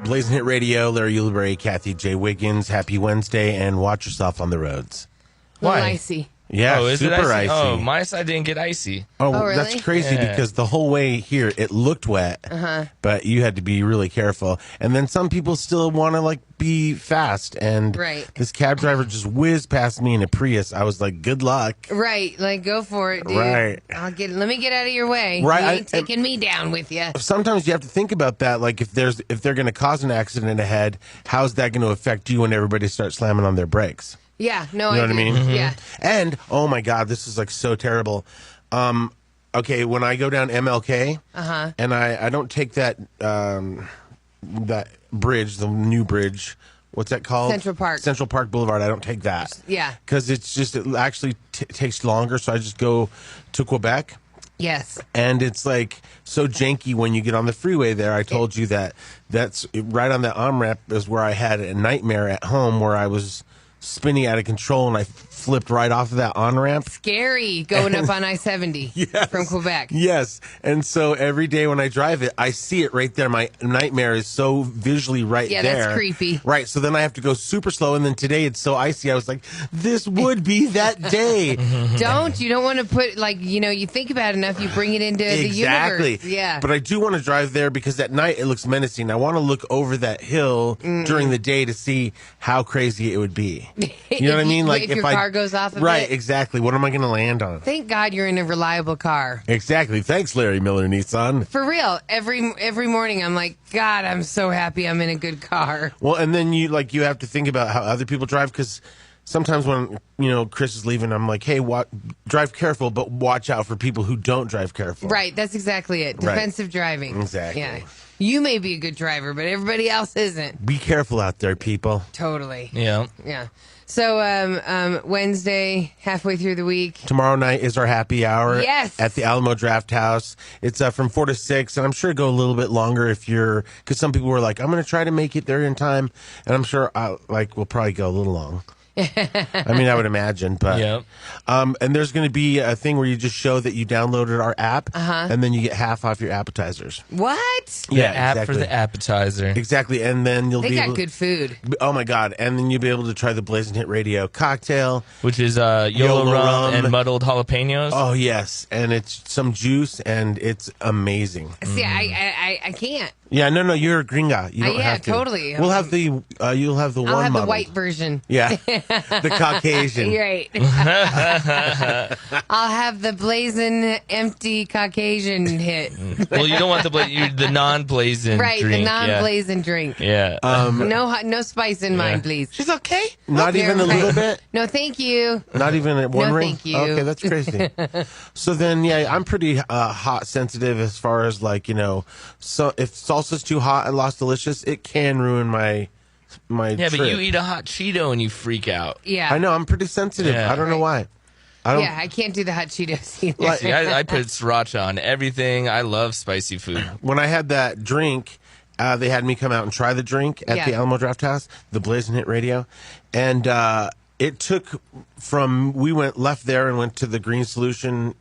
Blazin' Hit Radio, Larry Ulibarri, Kathie, J. Wiggins. Happy Wednesday, and watch yourself on the roads. A little Why? icy. Yeah, is it super icy? icy. Oh, my side didn't get icy. Oh, really? That's crazy Yeah. because the whole way here it looked wet, but you had to be really careful. And then some people still want to be fast, and Right. this cab driver just whizzed past me in a Prius. I was like, "Good luck." Right, go for it, dude. Right. Let me get out of your way. Right, You ain't taking me down with you. Sometimes you have to think about that. Like if they're going to cause an accident ahead, how's that going to affect you when everybody starts slamming on their brakes? Yeah, no, You know what I mean? Yeah. And oh my God, this is so terrible. Okay, when I go down MLK, and I don't take that that bridge, the new bridge. What's that called? Central Park. Central Park Boulevard. I don't take that. Yeah. Because it actually takes longer, so I just go to Quebec. Yes. And it's so janky when you get on the freeway there. I told you that's right on that on-ramp is where I had a nightmare at home where I was spinning out of control and I flipped right off of that on-ramp. Scary going up on I-70 from Quebec. Yes. And so every day when I drive it, I see it right there. My nightmare is so visually right there. Yeah, that's creepy. Right. So then I have to go super slow. And then today it's so icy. I was like, this would be that day. You don't want to put, you think about it enough, you bring it into the universe. Yeah. But I do want to drive there because at night it looks menacing. I want to look over that hill during the day to see how crazy it would be. You know what I mean? If your car goes off of right, it. exactly. What am I going to land on? Thank God you're in a reliable car. Exactly. Thanks, Larry Miller Nissan. For real. Every morning I'm like, God, I'm so happy I'm in a good car. Well, and then you have to think about how other people drive because sometimes when Chris is leaving, I'm like, hey, drive careful, but watch out for people who don't drive careful. Right. That's exactly it. Right. Defensive driving. Exactly. Yeah. You may be a good driver, but everybody else isn't. Be careful out there, people. Totally. Yeah. Yeah. So Wednesday, halfway through the week. Tomorrow night is our happy hour at the Alamo Draft House. It's from 4 to 6, and I'm sure it'll go a little bit longer because some people were like, I'm going to try to make it there in time, and I'm sure we'll probably go a little long. I mean, I would imagine, but Yep. And there's going to be a thing where you just show that you downloaded our app, and then you get half off your appetizers. What? The app for the appetizer. Exactly, and then you'll They be got able, good food. Oh my God! And then you'll be able to try the Blazin' Hit Radio cocktail, Which is YOLO rum and muddled jalapenos. Oh yes, and it's some juice, and it's amazing. See, I can't. Yeah, no, you're a gringa. You don't yeah, have to. totally. We'll have the you'll have the I'll one have the muddled. white version. Yeah, the Caucasian. You're right. I'll have the blazing empty Caucasian hit. Well, you don't want the non-blazing Right, drink. the non-blazing drink. Yeah. No spice in mine, please. She's okay. Not even a Right. little bit. No, thank you. Not even at one No, ring. thank you. Okay, that's crazy. So then, I'm pretty hot sensitive as far as so if salsa's too hot and Lost Delicious, it can ruin my Yeah, trip. but you eat a hot Cheeto and you freak out. Yeah. I know I'm pretty sensitive. Yeah. I don't know why. I don't. Yeah, I can't do the hot Cheetos either. See, I put sriracha on everything. I love spicy food. When I had that drink, they had me come out and try the drink at the Alamo Draft House, the Blazin' Hit Radio, and it took we went left there and went to the Green Solution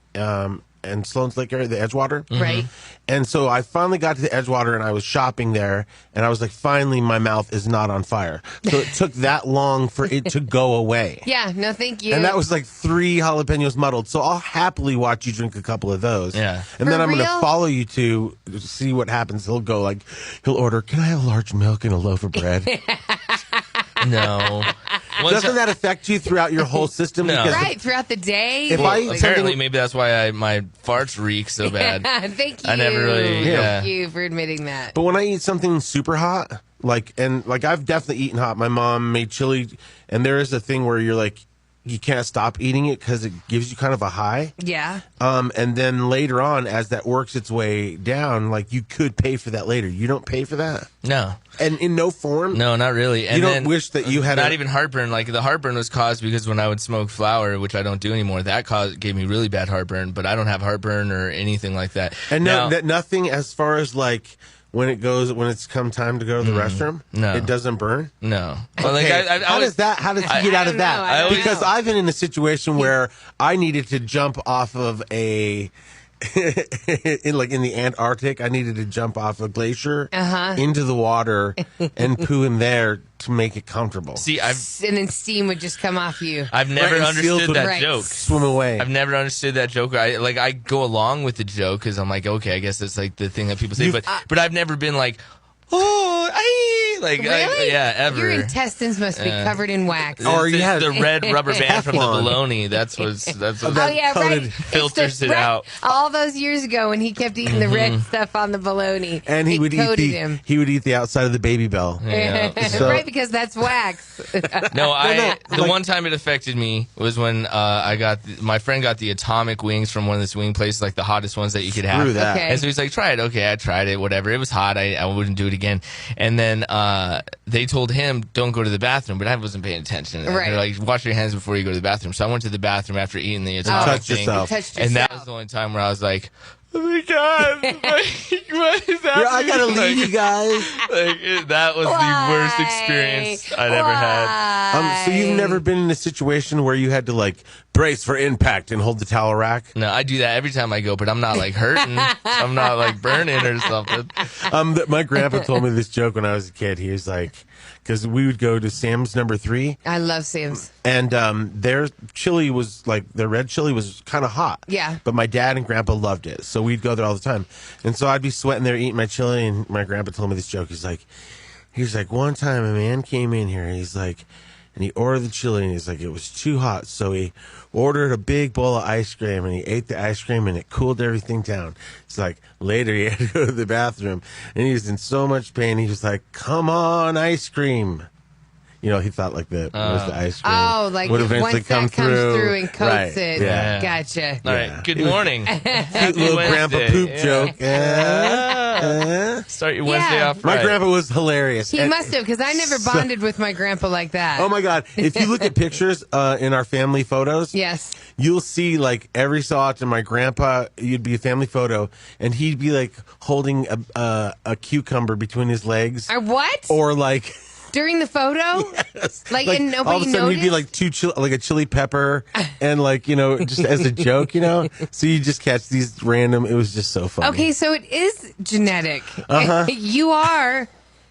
and Sloan's Lake area, the Edgewater. Right. And so I finally got to the Edgewater and I was shopping there and I was like, finally my mouth is not on fire. So it took that long for it to go away. Yeah, no, thank you. And that was 3 jalapenos muddled. So I'll happily watch you drink a couple of those. Yeah. And For then I'm going to real? follow you to see what happens. He'll go he'll order, can I have large milk and a loaf of bread? No. Doesn't that affect you throughout your whole system? No. Because right, throughout the day. If I eat Apparently, something- maybe that's why my farts reek so bad. Thank you. I never really- Thank you for admitting that. But when I eat something super hot, I've definitely eaten hot. My mom made chili, and there is a thing where you can't stop eating it because it gives you kind of a high. Yeah. And then later on, as that works its way down, you could pay for that later. You don't pay for that, No. and in no form. No, not really. And You don't then wish that you had not even heartburn. The heartburn was caused because when I would smoke flower, which I don't do anymore, that gave me really bad heartburn. But I don't have heartburn or anything like that. And Now- nothing as far as when it's come time to go to the restroom. No. It doesn't burn. No. Well, Okay. How does you get out of that? I don't know. Because I've been in a situation where I needed to jump off of a in the Antarctic, I needed to jump off a glacier into the water and poo in there to make it comfortable. See, and then steam would just come off you. I've never understood that joke. Swim away. I've never understood that joke. I go along with the joke because I'm like, okay, I guess that's like the thing that people say. But I've never been like, oh, really? yeah, ever. Your intestines must be covered in wax. Or you have the red rubber band from the bologna. That's what filters it out. All those years ago when he kept eating the red stuff on the bologna, and he would eat the outside of the Baby Bell. Yeah. Right, because that's wax. The one time it affected me was when my friend got the atomic wings from one of the wing places, like the hottest ones that you could have. That. Okay. And so he's like, try it. Okay, I tried it. Whatever. It was hot. I wouldn't do it again. And then they told him, don't go to the bathroom, but I wasn't paying attention. Right. They're like, wash your hands before you go to the bathroom. So I went to the bathroom after eating the atomic thing. And that was the only time where I was like, oh my God, what is happening? I gotta leave you guys. That was the worst experience I'd ever had. So you've never been in a situation where you had to brace for impact and hold the towel rack? No, I do that every time I go, but I'm not hurting. I'm not burning or something. My grandpa told me this joke when I was a kid. He was like, because we would go to Sam's number 3. I love Sam's. And their chili was their red chili was kind of hot. Yeah. But my dad and grandpa loved it. So we'd go there all the time. And so I'd be sweating there eating my chili. And my grandpa told me this joke. He's like, one time a man came in here. And he ordered the chili, and he's like, it was too hot. So he ordered a big bowl of ice cream, and he ate the ice cream, and it cooled everything down. It's like, later he had to go to the bathroom, and he was in so much pain. He was like, come on, ice cream. He thought was the ice cream would eventually once come that comes through and coats it. Yeah. Gotcha. All right, good morning. Cute little grandpa poop joke. Start your Wednesday off right. My grandpa was hilarious. He must have, because I never bonded with my grandpa like that. Oh, my God. If you look at pictures in our family photos, yes, you'll see, every so often, my grandpa, you'd be a family photo, and he'd be, holding a cucumber between his legs. What? Or, during the photo? Yes. And nobody all of a sudden noticed? he'd be a chili pepper and just as a joke, So you just catch these random, it was just so funny. Okay, so it is genetic. You are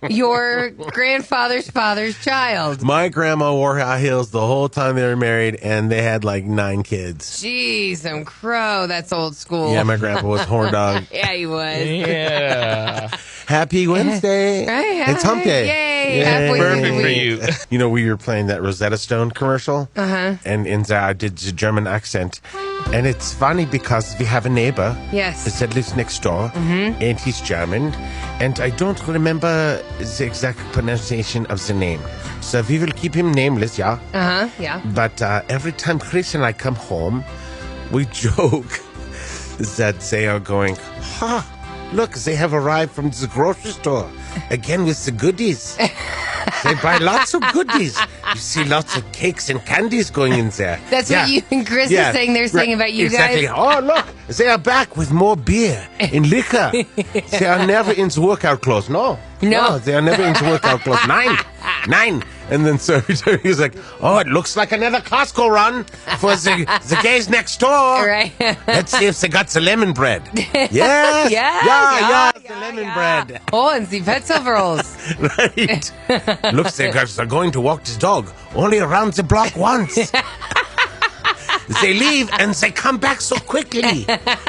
your grandfather's father's child. My grandma wore high heels the whole time they were married, and they had 9 kids. Jeez, I'm crow. That's old school. Yeah, my grandpa was horn dog. Yeah, he was. Yeah. Happy Wednesday. Right, it's hump day. Yay. Perfect for you. We were playing that Rosetta Stone commercial, and in there I did the German accent. And it's funny because we have a neighbor that lives next door, and he's German, and I don't remember the exact pronunciation of the name. So we will keep him nameless, yeah? Yeah. But every time Chris and I come home, we joke that they are going, look, they have arrived from the grocery store, again with the goodies. They buy lots of goodies. You see lots of cakes and candies going in there. That's what you and Chris are saying. They're saying about you guys. Oh, look, they are back with more beer and liquor. They are never in the workout clothes. No, they are never in the workout clothes. 9. And then so he's like, oh, it looks like another Costco run for the guys next door. Right. Let's see if they got the lemon bread. Yes. Yeah, the lemon bread. Oh, and the pretzel rolls. Right. Looks like they're going to walk the dog only around the block once. They leave and they come back so quickly.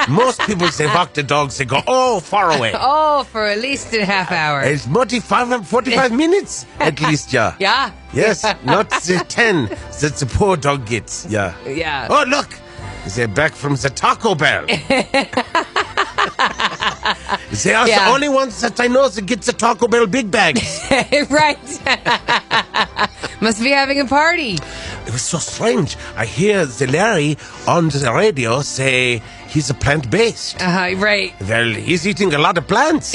Most people, they walk the dogs, they go, far away. For at least a half hour. It's 45 minutes at least, yeah. Yeah. Yes, not the 10 that the poor dog gets. Yeah. Yeah. Oh, look, they're back from the Taco Bell. They are the only ones that I know that get the Taco Bell big bags. Right. Must be having a party. It was so strange. I hear the Larry on the radio say he's a plant-based. Right. Well, he's eating a lot of plants.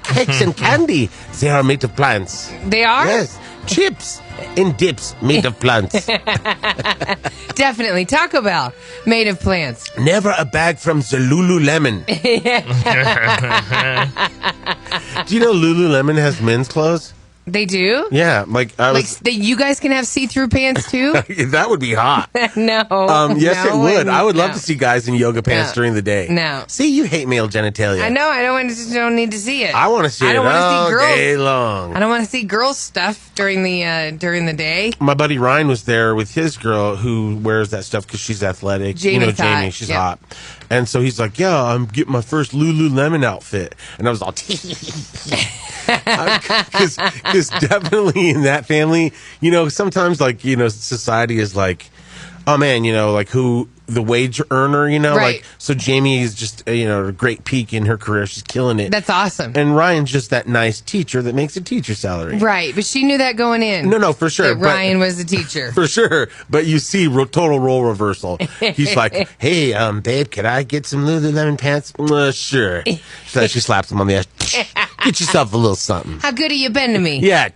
Cakes and candy, they are made of plants. They are? Yes. Chips and dips made of plants. Definitely. Taco Bell made of plants. Never a bag from the Lululemon. Do you know Lululemon has men's clothes? They do? Yeah, you guys can have see-through pants too? That would be hot. No. Yes, it would. I would love to see guys in yoga pants during the day. No. See, you hate male genitalia. I know. I don't need to see it. I want to see it all day long. I don't want to see girls stuff during the day. My buddy Ryan was there with his girl who wears that stuff because she's athletic. Jamie, she's hot. And so he's like, yeah, I'm getting my first Lululemon outfit. And I was all, because definitely in that family, sometimes society is like, oh man, who the wage earner, right. So Jamie is just, a great peak in her career. She's killing it. That's awesome. And Ryan's just that nice teacher that makes a teacher salary. Right. But she knew that going in. No, for sure. Ryan was a teacher. For sure. But you see total role reversal. He's like, hey, babe, can I get some Lululemon pants? Sure. So she slaps him on the ass. Get yourself a little something. How good have you been to me? Yeah.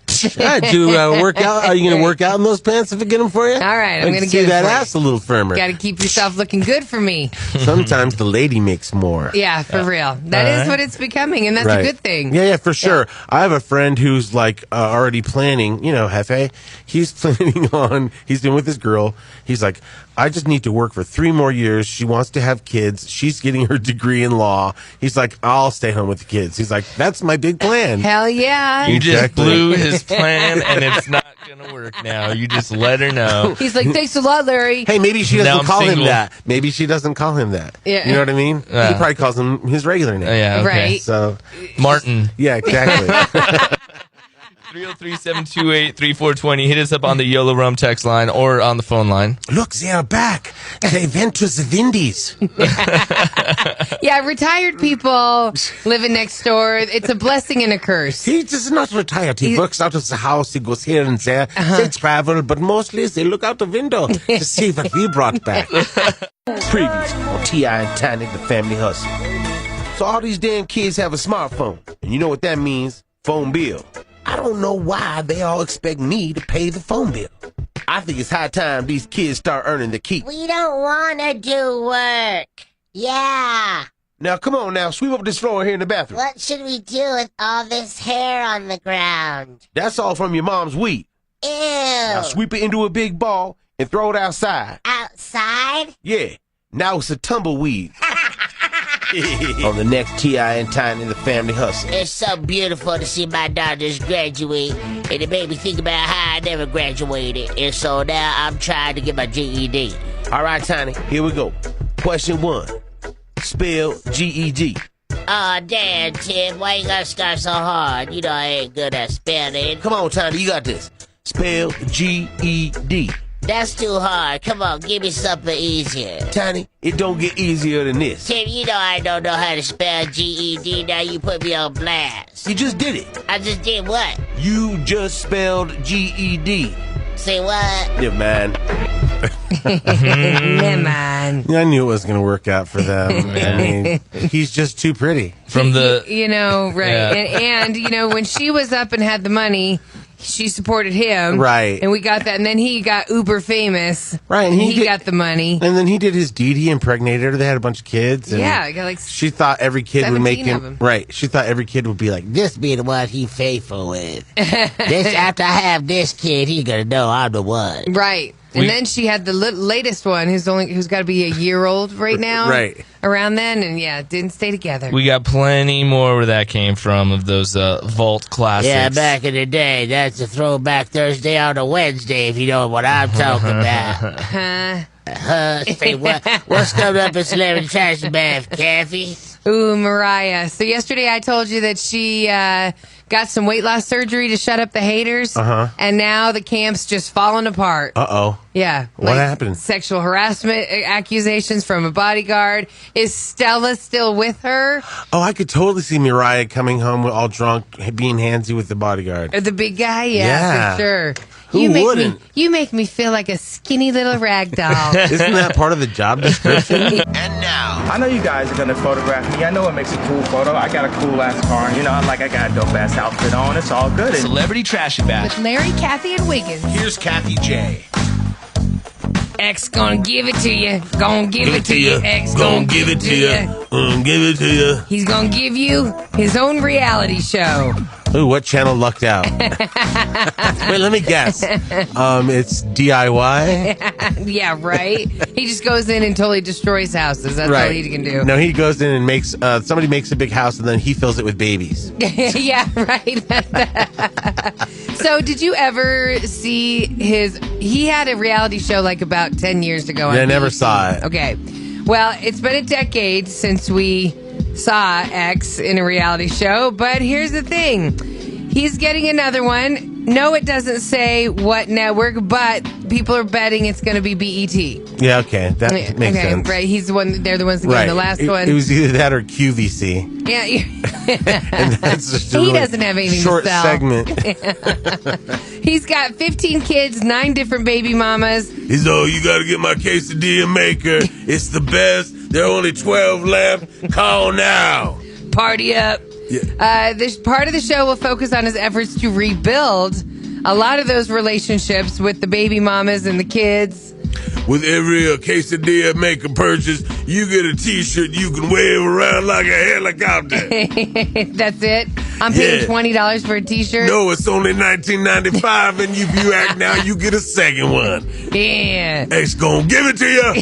Do work out? Are you going to work out in those pants if I get them for you? All right. I'm going to get that ass a little firmer. Got to keep yourself looking good for me. Sometimes the lady makes more. Yeah, for real. That is what it's becoming, and that's a good thing. Yeah, for sure. Yeah. I have a friend who's already planning, Hefe, he's planning on, he's been with his girl. He's like, I just need to work for 3 more years. She wants to have kids. She's getting her degree in law. He's like, I'll stay home with the kids. He's like, that's my big plan. Hell yeah. You just blew his plan, and it's not going to work now. You just let her know. He's like, thanks a lot, Larry. Hey, maybe she doesn't call him that. Maybe she doesn't call him that. Yeah. You know what I mean? He probably calls him his regular name. Yeah, okay. Right. So Martin. Yeah, exactly. 303-728-3420. Hit us up on the YOLO Rum text line or on the phone line. Look, they are back. They went to the Windies. Yeah, retired people living next door. It's a blessing and a curse. He is not retired. He works out of the house. He goes here and there. They travel, but mostly they look out the window to see what we brought back. Previous on T.I. and Tiny, the family hustle. So all these damn kids have a smartphone. And you know what that means? Phone bill. I don't know why they all expect me to pay the phone bill. I think it's high time these kids start earning the keep. We don't want to do work. Yeah. Now, come on now. Sweep up this floor here in the bathroom. What should we do with all this hair on the ground? That's all from your mom's weed. Ew. Now sweep it into a big ball and throw it outside. Outside? Yeah. Now it's a tumbleweed. On the next T.I. and Tiny, the family hustle. It's so beautiful to see my daughters graduate, and it made me think about how I never graduated, and so now I'm trying to get my GED. All right, Tiny, here we go. Question 1. Spell GED. Oh, damn, Tim, why you gotta start so hard? You know I ain't good at spelling. Come on, Tiny, you got this. Spell GED. That's too hard. Come on, give me something easier. Tiny, it don't get easier than this. Tim, you know I don't know how to spell GED. Now you put me on blast. You just did it. I just did what? You just spelled GED. Say what? Never mind. Never mind. I knew it was going to work out for them. I mean, he's just too pretty. From the... right. Yeah. And, when she was up and had the money... She supported him. Right. And we got that. And then he got uber famous. Right. And he got the money. And then he did his deed. He impregnated her. They had a bunch of kids. And yeah. Got she thought every kid would make him. Right. She thought every kid would be like, this be the one he faithful with. After I have this kid, he going to know I'm the one. Right. And then she had the latest one who's got to be a year old right now. Right. Around then, and didn't stay together. We got plenty more where that came from of those vault classics. Yeah, back in the day. That's a throwback Thursday on a Wednesday, if you know what I'm talking about. Say what? What's coming up in Celebrity Trash Bath, Kathie? Ooh, Mariah. So yesterday I told you that she got some weight loss surgery to shut up the haters. And now the camp's just falling apart. Uh-oh. Yeah. What happened? Sexual harassment accusations from a bodyguard. Is Stella still with her? Oh, I could totally see Mariah coming home all drunk, being handsy with the bodyguard. Or the big guy? Yeah, for sure. Who wouldn't? You make me feel like a skinny little rag doll. Isn't that part of the job description? And now, I know you guys are gonna photograph me. I know it makes a cool photo. I got a cool ass car. I got a dope ass outfit on. It's all good. Celebrity Trash Bash with Larry, Kathie, and Wiggins. Here's Kathie J. X gonna give it to you. Gonna give it to you. X gonna give it to you. Gonna give it to you. He's gonna give you his own reality show. Ooh, what channel lucked out? Wait, let me guess. It's DIY? Yeah, right? He just goes in and totally destroys houses. That's all he can do. No, he goes in and makes, somebody makes a big house and then he fills it with babies. Yeah, right. So did you ever see he had a reality show like about 10 years ago on I never BET. saw it. Okay. Well, it's been a decade since we saw X in a reality show, but here's the thing. He's getting another one. No, it doesn't say what network, but people are betting it's going to be BET. Yeah, okay. That makes sense. Right. He's the one. They're the ones that getting the last one. It was either that or QVC. Yeah. And that's just a he really doesn't have anything short to sell. segment. He's got 15 kids, 9 different baby mamas. He's you got to get my quesadilla maker. It's the best. There are only 12 left. Call now. Party up. Yeah. This part of the show will focus on his efforts to rebuild a lot of those relationships with the baby mamas and the kids. With every quesadilla maker purchase, you get a T-shirt you can wave around like a helicopter. That's it? I'm paying $20 for a T-shirt? No, it's only $19.95, and if you act now, you get a second one. Yeah. X gonna give it to you.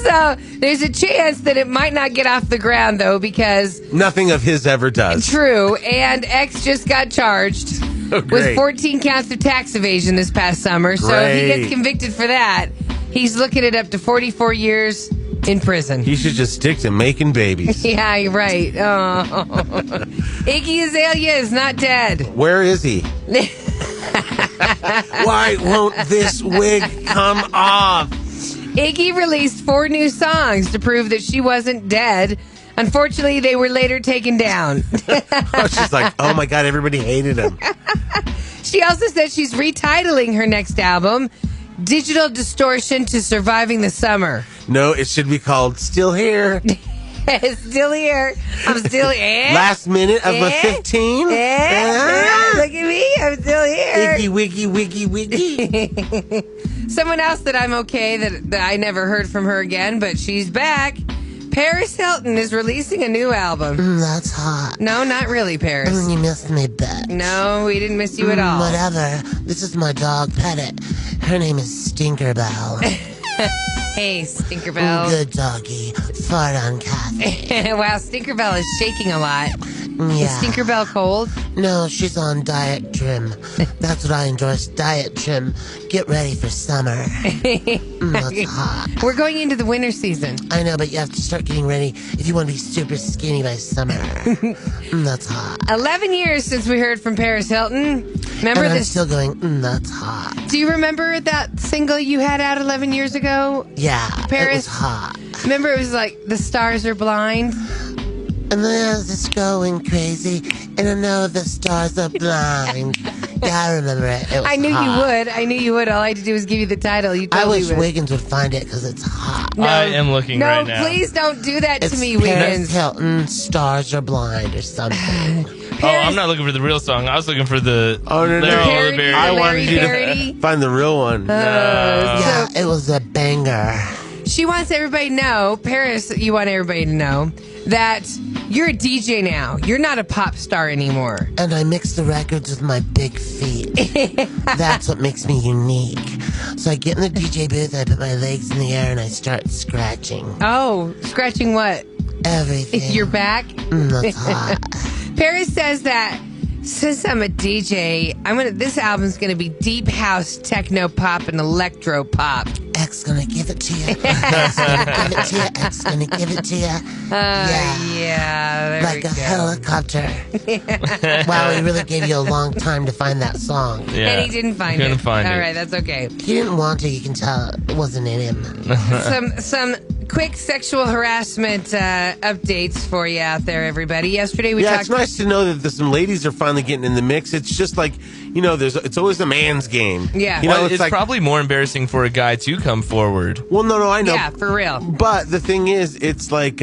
So there's a chance that it might not get off the ground, though, because nothing of his ever does. True, and X just got charged with 14 counts of tax evasion this past summer. So if he gets convicted for that, he's looking at up to 44 years in prison. He should just stick to making babies. Yeah, you're right. Oh. Iggy Azalea is not dead. Where is he? Why won't this wig come off? Iggy released 4 new songs to prove that she wasn't dead. Unfortunately, they were later taken down. She's like, oh my God, everybody hated him. She also said she's retitling her next album, Digital Distortion to Surviving the Summer. No, it should be called Still Here. Still here. I'm still here. Last minute of the 15. Look at me. I'm still here. Iggy, wiggy, wiggy, wiggy. Someone else that I'm okay that I never heard from her again, but she's back. Paris Hilton is releasing a new album. That's hot. No, not really, Paris. You missed me, bitch. No, we didn't miss you at all. Whatever. This is my dog, Pettit. Her name is Stinkerbell. Hey, Stinkerbell. Good doggy. Fart on Kathie. Wow, Stinkerbell is shaking a lot. Yeah. Is Stinkerbell cold? No, she's on diet trim. That's what I endorse, diet trim. Get ready for summer. That's hot. We're going into the winter season. I know, but you have to start getting ready if you want to be super skinny by summer. That's hot. 11 years since we heard from Paris Hilton. Remember and I'm this? still going, that's hot. Do you remember that single you had out 11 years ago? Yeah, Paris? It was hot. Remember it was like, The Stars Are Blind? And there's this going crazy, and I know the stars are blind. Yeah, I remember it. It was I knew hot. you would. I knew you would. All I had to do was give you the title. You I totally wish would. Wiggins would find it because it's hot. No, I am looking right now. No, please don't do that to me, Paris Wiggins. Hilton, Stars Are Blind or something. Oh, I'm not looking for the real song. I was looking for the Larry Ulibarri. I wanted you to find the real one. Yeah, it was a banger. She wants everybody to know, Paris, you want everybody to know that you're a DJ now. You're not a pop star anymore. And I mix the records with my big feet. That's what makes me unique. So I get in the DJ booth, I put my legs in the air, and I start scratching. Oh, scratching what? Everything. Your back? That's hot. Paris says that since I'm a DJ, this album's gonna be deep house, techno pop, and electro pop. X gonna give it to you. X gonna give it to you. X gonna give it to you. Yeah. There Like we a go. helicopter. Wow, he really gave you a long time to find that song. Yeah. And he didn't find Couldn't it. find All it. right, that's okay. He didn't want to, you can tell. It wasn't in him. Some quick sexual harassment updates for you out there, everybody. Yesterday we talked. It's nice to know that some ladies are finally getting in the mix. It's just like, it's always a man's game. Yeah. It's like, probably more embarrassing for a guy to come forward. Well, no, I know. Yeah, for real. But the thing is, it's like,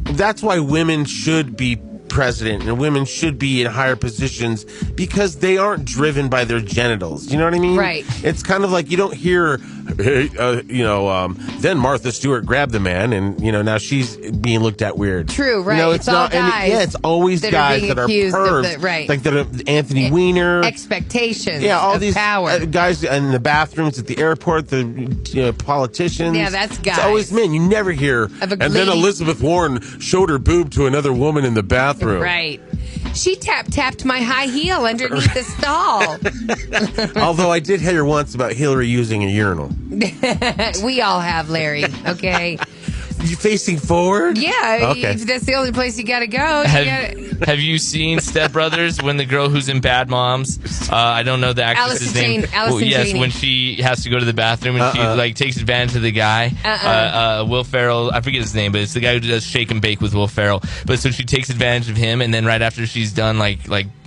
that's why women should be president and women should be in higher positions because they aren't driven by their genitals. You know what I mean? Right. It's kind of like you don't hear then Martha Stewart grabbed the man, and now she's being looked at weird. True, right? It's all guys. It's always guys that are pervs, right? Like Anthony Weiner, expectations. Yeah, all of these power. Guys in the bathrooms at the airport, the politicians. Yeah, that's guys. It's always men. You never hear. And then Elizabeth Warren showed her boob to another woman in the bathroom. Right. She tapped my high heel underneath the stall. Although I did hear once about Hillary using a urinal. We all have, Larry. Okay. You facing forward? Yeah. Okay. That's the only place you got to go. Have you seen Step Brothers when the girl who's in Bad Moms, I don't know the actress's name. Yes, when she has to go to the bathroom and she takes advantage of the guy. Will Ferrell, I forget his name, but it's the guy who does Shake and Bake with Will Ferrell. But so she takes advantage of him, and then right after she's done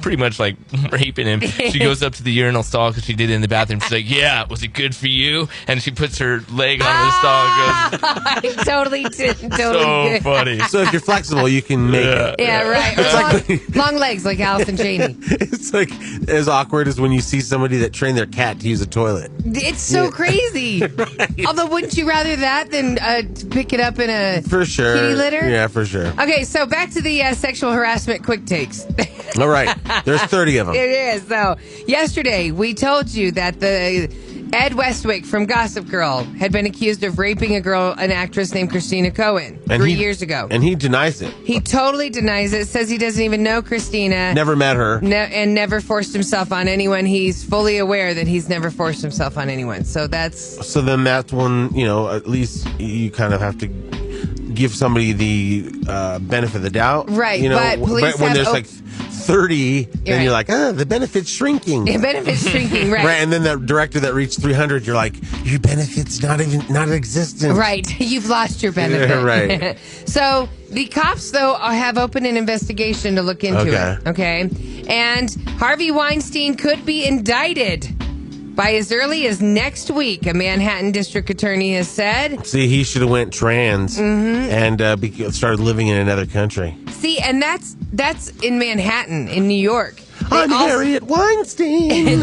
pretty much raping him, she goes up to the urinal stall because she did it in the bathroom. She's like, "Yeah, was it good for you?" And she puts her leg on the stall and goes, totally so funny. So if you're flexible, you can make it. Yeah, right. It's long legs like Allison Janney. It's like as awkward as when you see somebody that trained their cat to use a toilet. It's so crazy. Right. Although, wouldn't you rather that than pick it up in a kitty litter? Yeah, for sure. Okay, so back to the sexual harassment quick takes. All right. There's 30 of them. It is. So yesterday we told you that the Ed Westwick from Gossip Girl had been accused of raping an actress named Christina Cohen 3 years ago. And he denies it. He totally denies it, says he doesn't even know Christina. Never met her. And never forced himself on anyone. He's fully aware that he's never forced himself on anyone. So then that's when, at least you kind of have to give somebody the benefit of the doubt. Right, but police when there's 30, then you're like, the benefit's shrinking. The benefit's shrinking, right. Right, and then that director that reached 300, you're like, your benefit's not existent. Right, you've lost your benefit. Yeah, right. So the cops, though, have opened an investigation to look into it. Okay, and Harvey Weinstein could be indicted by as early as next week, a Manhattan district attorney has said. See, he should have went trans and started living in another country. See, and that's in Manhattan, in New York. I'm Harriet Weinstein.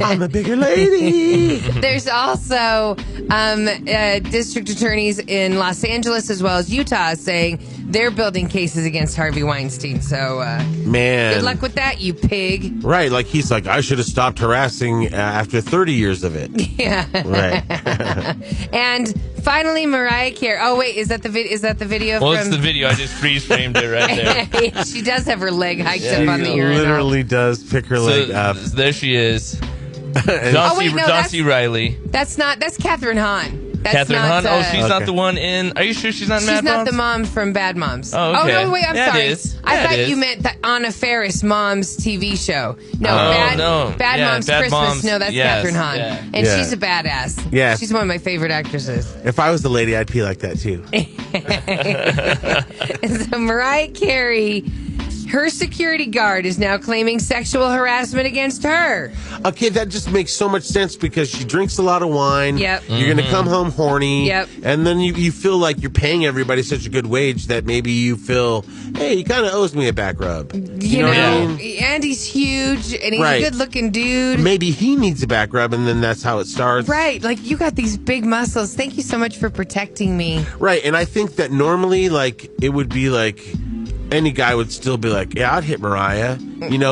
I'm a bigger lady. There's also district attorneys in Los Angeles as well as Utah saying they're building cases against Harvey Weinstein. So, man, good luck with that, you pig. Right, he's like, I should have stopped harassing after 30 years of it. Yeah. Right. And finally, Mariah Carey. Oh wait, is that the video? Well, it's the video. I just freeze framed it right there. She does have her leg hiked up on the urinal. Literally does pick her leg up. There she is. John C. Reilly. That's Kathryn Hahn. Kathryn Hahn? She's not the one in... Are you sure she's not in Bad Moms? She's not the mom from Bad Moms. Oh, okay. Oh, no, wait, I'm sorry. It is. I thought you meant the Anna Faris Mom's TV show. No, Bad Moms Christmas. Moms. No, that's Kathryn Hahn. Yeah. And she's a badass. Yeah. She's one of my favorite actresses. If I was the lady, I'd pee like that, too. So Mariah Carey... Her security guard is now claiming sexual harassment against her. Okay, that just makes so much sense because she drinks a lot of wine. Yep. You're going to come home horny. Yep. And then you feel like you're paying everybody such a good wage that maybe you feel, hey, he kind of owes me a back rub. You know what I mean? And he's huge, and he's a good-looking dude. Maybe he needs a back rub, and then that's how it starts. Right. You got these big muscles. Thank you so much for protecting me. Right. And I think that normally, it would be any guy would still be like, yeah, I'd hit Mariah,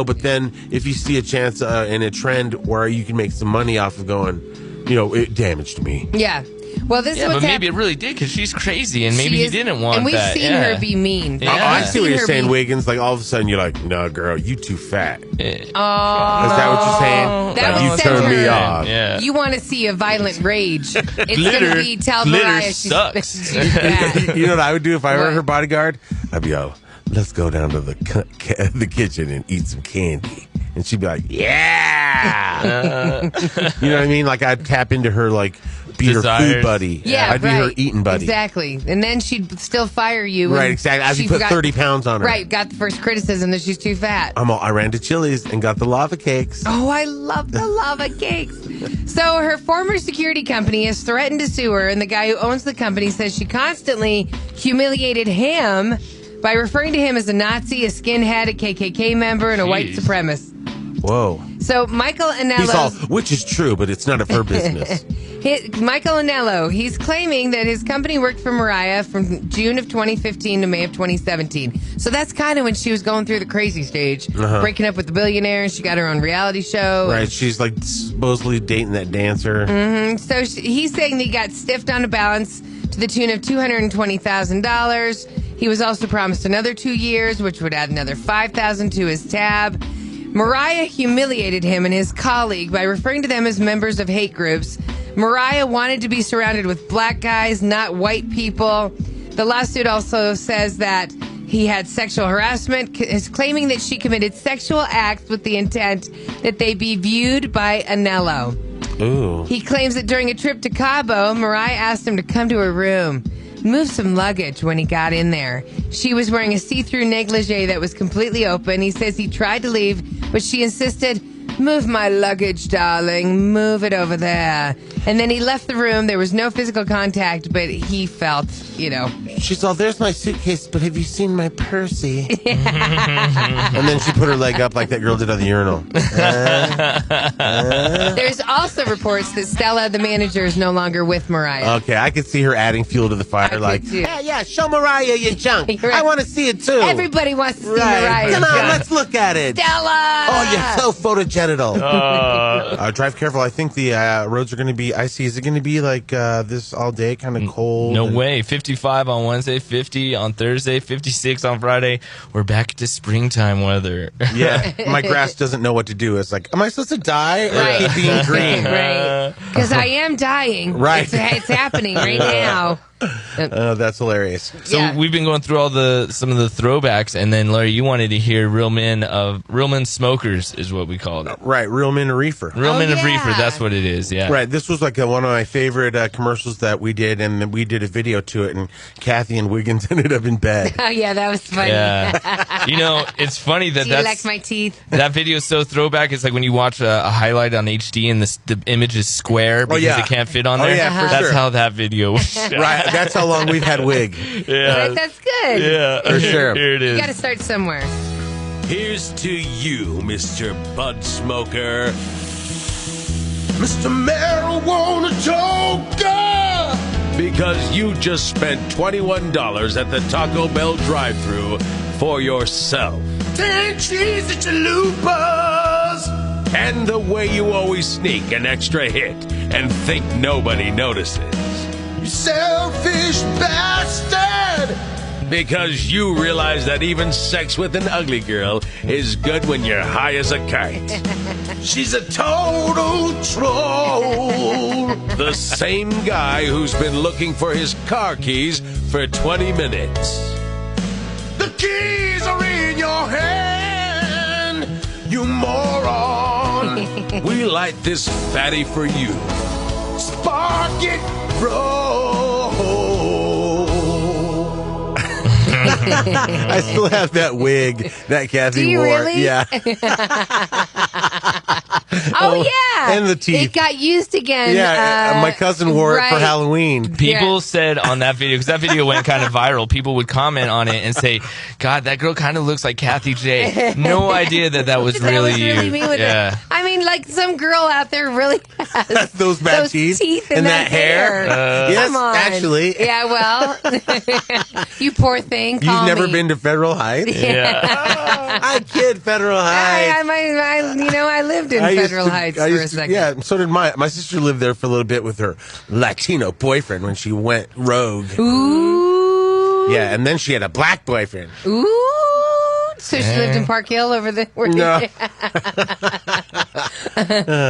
but then if you see a chance in a trend where you can make some money off of going, it damaged me. Yeah. Well, this is what's maybe it really did because she's crazy and maybe he didn't want that. And we've seen her be mean. Yeah. I see what you're saying, Wiggins. All of a sudden you're like, no, girl, you too fat. Oh. Is that what you're saying? That you turn me off. Yeah. You want to see a violent rage. It's going to be tell Mariah she's fat. You know what I would do if I were her bodyguard? I'd be all, let's go down to the kitchen and eat some candy. And she'd be like, yeah. You know what I mean? I'd tap into her, be her food buddy. Yeah, I'd be her eating buddy. Exactly. And then she'd still fire you. Right, exactly. As you put 30 pounds on her. Right, got the first criticism that she's too fat. I ran to Chili's and got the lava cakes. Oh, I love the lava cakes. So her former security company has threatened to sue her, and the guy who owns the company says she constantly humiliated him by referring to him as a Nazi, a skinhead, a KKK member, and a white supremacist. Whoa. So Michael Anello... He's all, which is true, but it's none of her business. Michael Anello, he's claiming that his company worked for Mariah from June of 2015 to May of 2017. So that's kind of when she was going through the crazy stage, breaking up with the billionaire. She got her own reality show. Right, she's like supposedly dating that dancer. Mm-hmm. So he's saying that he got stiffed on a balance to the tune of $220,000. He was also promised another 2 years, which would add another $5,000 to his tab. Mariah humiliated him and his colleague by referring to them as members of hate groups. Mariah wanted to be surrounded with black guys, not white people. The lawsuit also says that he had sexual harassment, is claiming that she committed sexual acts with the intent that they be viewed by Anello. Ooh. He claims that during a trip to Cabo, Mariah asked him to come to her room, move some luggage when he got in there. She was wearing a see-through negligee that was completely open. He says he tried to leave, but she insisted, move my luggage, darling. Move it over there. And then he left the room. There was no physical contact, but he felt, She's all, there's my suitcase, but have you seen my Percy? And then she put her leg up like that girl did on the urinal. There's also reports that Stella, the manager, is no longer with Mariah. Okay, I could see her adding fuel to the fire. Yeah, show Mariah your junk. Right. I want to see it too. Everybody wants to see Mariah. Come on, let's look at it. Stella! Oh, you're so photogenital. Drive careful. I think the roads are going to be icy. Is it going to be like this all day, kind of cold? No way. 55 on Wednesday, 50 on Thursday, 56 on Friday. We're back to springtime weather. Yeah, my grass doesn't know what to do. It's like, am I supposed to die or keep being green? Right. Because I am dying. Right. It's happening right now. That's hilarious. So we've been going through some of the throwbacks, and then Larry, you wanted to hear Real Men Smokers is what we called it. Right, Real Men of Reefer. Real Men of Reefer, that's what it is. Yeah. Right. This was like one of my favorite commercials that we did, and we did a video to it, and Kathie and Wiggins ended up in bed. Oh yeah, that was funny. Yeah. It's funny that Do you like my teeth? That video is so throwback. It's like when you watch a highlight on HD and the image is square because it can't fit on there. Oh yeah, for That's sure. how that video was shot. Right. That's how long we've had Wig. Yeah. Right, that's good. Yeah. For sure. Here it is. You got to start somewhere. Here's to you, Mr. Bud Smoker. Mr. Marijuana Joker! Because you just spent $21 at the Taco Bell drive-thru for yourself. 10 cheese at chalupas! And the way you always sneak an extra hit and think nobody notices. You selfish bastard! Because you realize that even sex with an ugly girl is good when you're high as a kite. She's a total troll! The same guy who's been looking for his car keys for 20 minutes. The keys are in your hand, you moron! We light this fatty for you. Spark it, bro! I still have that wig that Kathie Do you wore. really? Yeah. Oh, yeah. And the teeth. It got used again. Yeah, my cousin wore it for Halloween. People said on that video, because that video went kind of viral, people would comment on it and say, God, that girl kind of looks like Kathie J. No idea that was really you. Me with it. I mean, like some girl out there really has those bad teeth and that hair. Yes, Come on. actually. Yeah, well, you poor thing. You've never been to Federal Heights? Yeah. I kid Federal Heights. I lived in Federal Heights for a second. Yeah, so did my sister lived there for a little bit with her Latino boyfriend when she went rogue. Ooh. Yeah, and then she had a black boyfriend. Ooh. So she lived in Park Hill over there? No.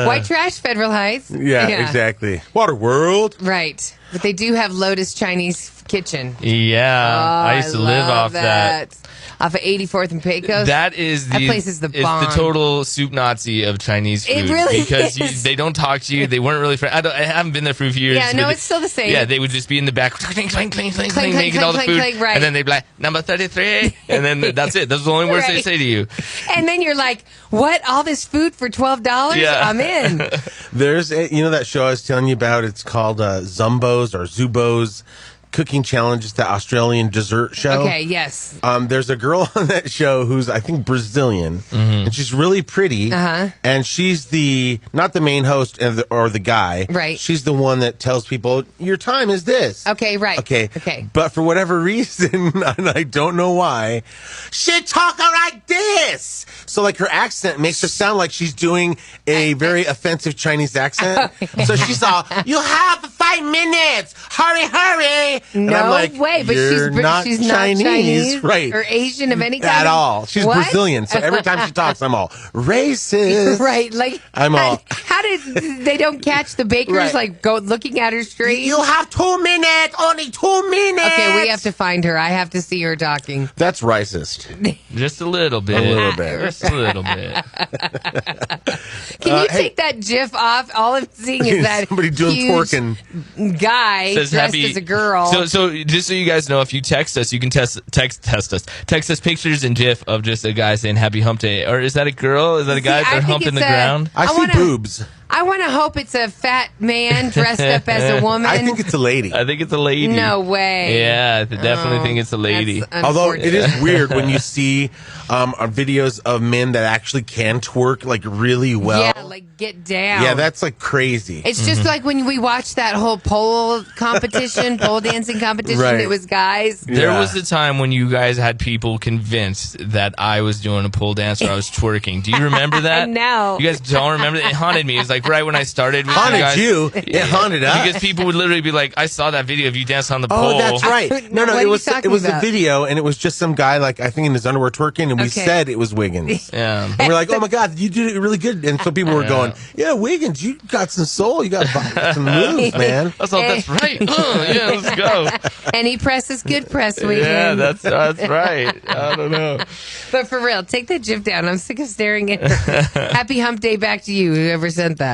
White trash, Federal Heights. Yeah, exactly. Water World. Right. But they do have Lotus Chinese Kitchen. Yeah. I used to live off that. Off of 84th and Pecos. That place is the bomb. It's the total soup Nazi of Chinese food. It really because is. They don't talk to you. They weren't really friends. I haven't been there for a few years. Yeah, no, it's still the same. Yeah, they would just be in the back, clink, clink, clink, clink, Clink, making clink, all the clink, food. clink, right. And then they'd be like, number 33. And then that's it. Those are the only words they say to you. And then you're like, what? All this food for $12? Yeah. I'm in. There's that show I was telling you about. It's called Zumbos or Zubos. Cooking Challenge. It's the Australian dessert show. Okay, yes. There's a girl on that show who's, I think, Brazilian, and she's really pretty. And she's not the main host or the guy. Right. She's the one that tells people, your time is this. Okay, right. Okay. But for whatever reason, and I don't know why, she talk like this. So, like, her accent makes her sound like she's doing a very offensive Chinese accent. So she's all, you have 5 minutes. Hurry. And I'm like, way, but she's not Chinese, right? Or Asian of any kind at all. She's Brazilian, so every time she talks, I'm all racist, right? Like I'm all. How did they don't catch the bakers like go looking at her straight? You have 2 minutes, only 2 minutes. Okay, we have to find her. I have to see her talking. That's racist. Just a little bit. Just a little bit. Can you take that GIF off? All I'm seeing is that somebody doing twerking guy dressed as a girl. So just so you guys know, if you text us, you can text us pictures and GIF of just a guy saying Happy Hump Day. Or is that a girl? Is that a guy that's humping the ground? I see boobs. I want to hope it's a fat man dressed up as a woman. I think it's a lady. No way. Yeah, I definitely think it's a lady. Although it is weird when you see videos of men that actually can twerk like really well. Yeah, like get down. Yeah, that's like crazy. It's just like when we watched that whole pole dancing competition. Right. It was guys. There was a time when you guys had people convinced that I was doing a pole dance or I was twerking. Do you remember that? No. You guys don't remember that? It haunted me. It was like right when I started with haunted you guys. It haunted us. Because people would literally be like, I saw that video of you dancing on the pole. Oh, that's right. No, it was a video, and it was just some guy, like, I think in his underwear twerking, and we said it was Wiggins. Yeah. And we're like, oh my God, you did it really good. And so people were going, yeah, Wiggins, you got some soul. You got some moves, man. That's right. Yeah, let's go. And he presses good press, Wiggins. Yeah, that's right. I don't know. But for real, take that GIF down. I'm sick of staring at it. Happy Hump Day back to you, whoever sent that.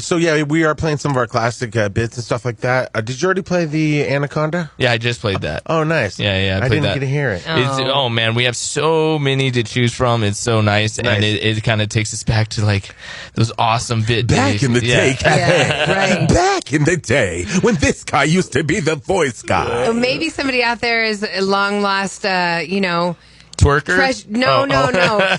So yeah, we are playing some of our classic bits and stuff like that. Did you already play the Anaconda? Yeah, I just played that. Oh, nice. Yeah, I didn't get to hear it. Oh man, we have so many to choose from. It's so nice. And it kind of takes us back to like those awesome bit days. In the day, right. Back in the day when this guy used to be the voice guy. Well, maybe somebody out there is long lost, twerker? No.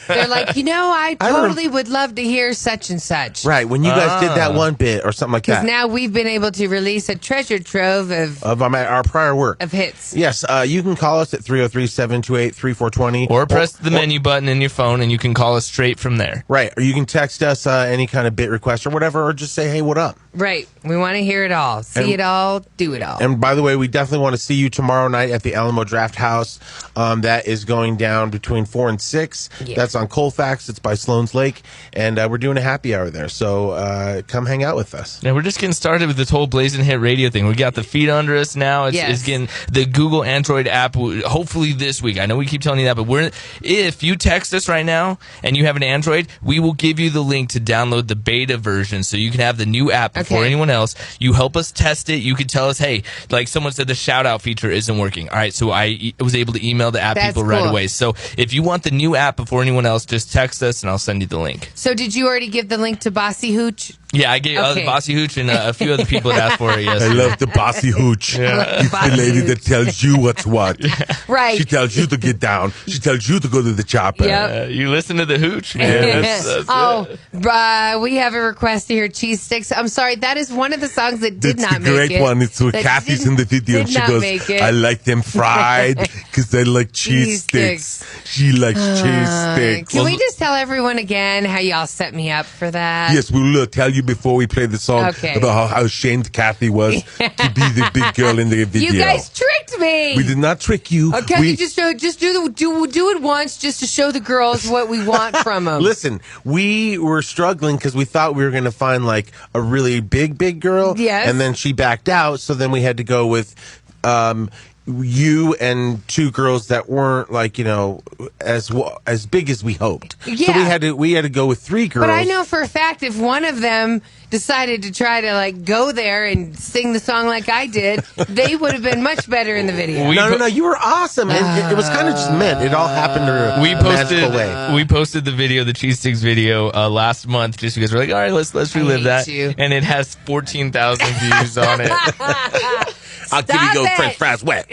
They're like, I totally would love to hear such and such. Right, when you guys did that one bit or something like that. Because now we've been able to release a treasure trove of our prior work. Of hits. Yes, you can call us at 303-728-3420. Or press the menu button in your phone and you can call us straight from there. Right, or you can text us any kind of bit request or whatever, or just say, hey, what up? Right, we want to hear it all. See it all, do it all. And by the way, we definitely want to see you tomorrow night at the Alamo Draft House. That is going down between 4 and 6. Yeah. That's on Colfax. It's by Sloan's Lake. And we're doing a happy hour there. So come hang out with us. Yeah, we're just getting started with this whole Blazin' Hit Radio thing. We got the feet under us now. It's getting the Google Android app, hopefully this week. I know we keep telling you that, but if you text us right now and you have an Android, we will give you the link to download the beta version so you can have the new app before anyone else. You help us test it. You could tell us, hey, like someone said the shout-out feature isn't working. All right, so I was able to email the app people right away. So if you want the new app before anyone else, just text us and I'll send you the link. So did you already give the link to Bossy Hooch? Yeah, I gave Bossy Hooch and a few other people that asked for it yesterday. I love the Bossy Hooch. Yeah. It's the lady that tells you what's what. Right. She tells you to get down. She tells you to go to the chopper. Yep. You listen to the Hooch, man. That's we have a request to hear Cheese Sticks. I'm sorry, that is one of the songs that did not make it. That's the great one. It's with Kathie's in the video. She goes, I like them fried because I like cheese sticks. She likes cheese sticks. Can we just tell everyone again how y'all set me up for that? Yes, we'll tell you before we play the song about how ashamed Kathie was to be the big girl in the video. You guys tricked me. We did not trick you. Okay, just do it once just to show the girls what we want from them. Listen, we were struggling because we thought we were going to find like a really big girl. Yes. And then she backed out, so then we had to go with you and two girls that weren't like as big as we hoped. Yeah. So we had to go with three girls. But I know for a fact if one of them decided to try to like go there and sing the song like I did, they would have been much better in the video. No, you were awesome, and it was kind of just meant. It all happened in a magical way. We posted the video, the Cheese Sticks video, last month, just because we're like, all right, let's relive that, and it has 14,000 views on it. I'll give you those French fries wet,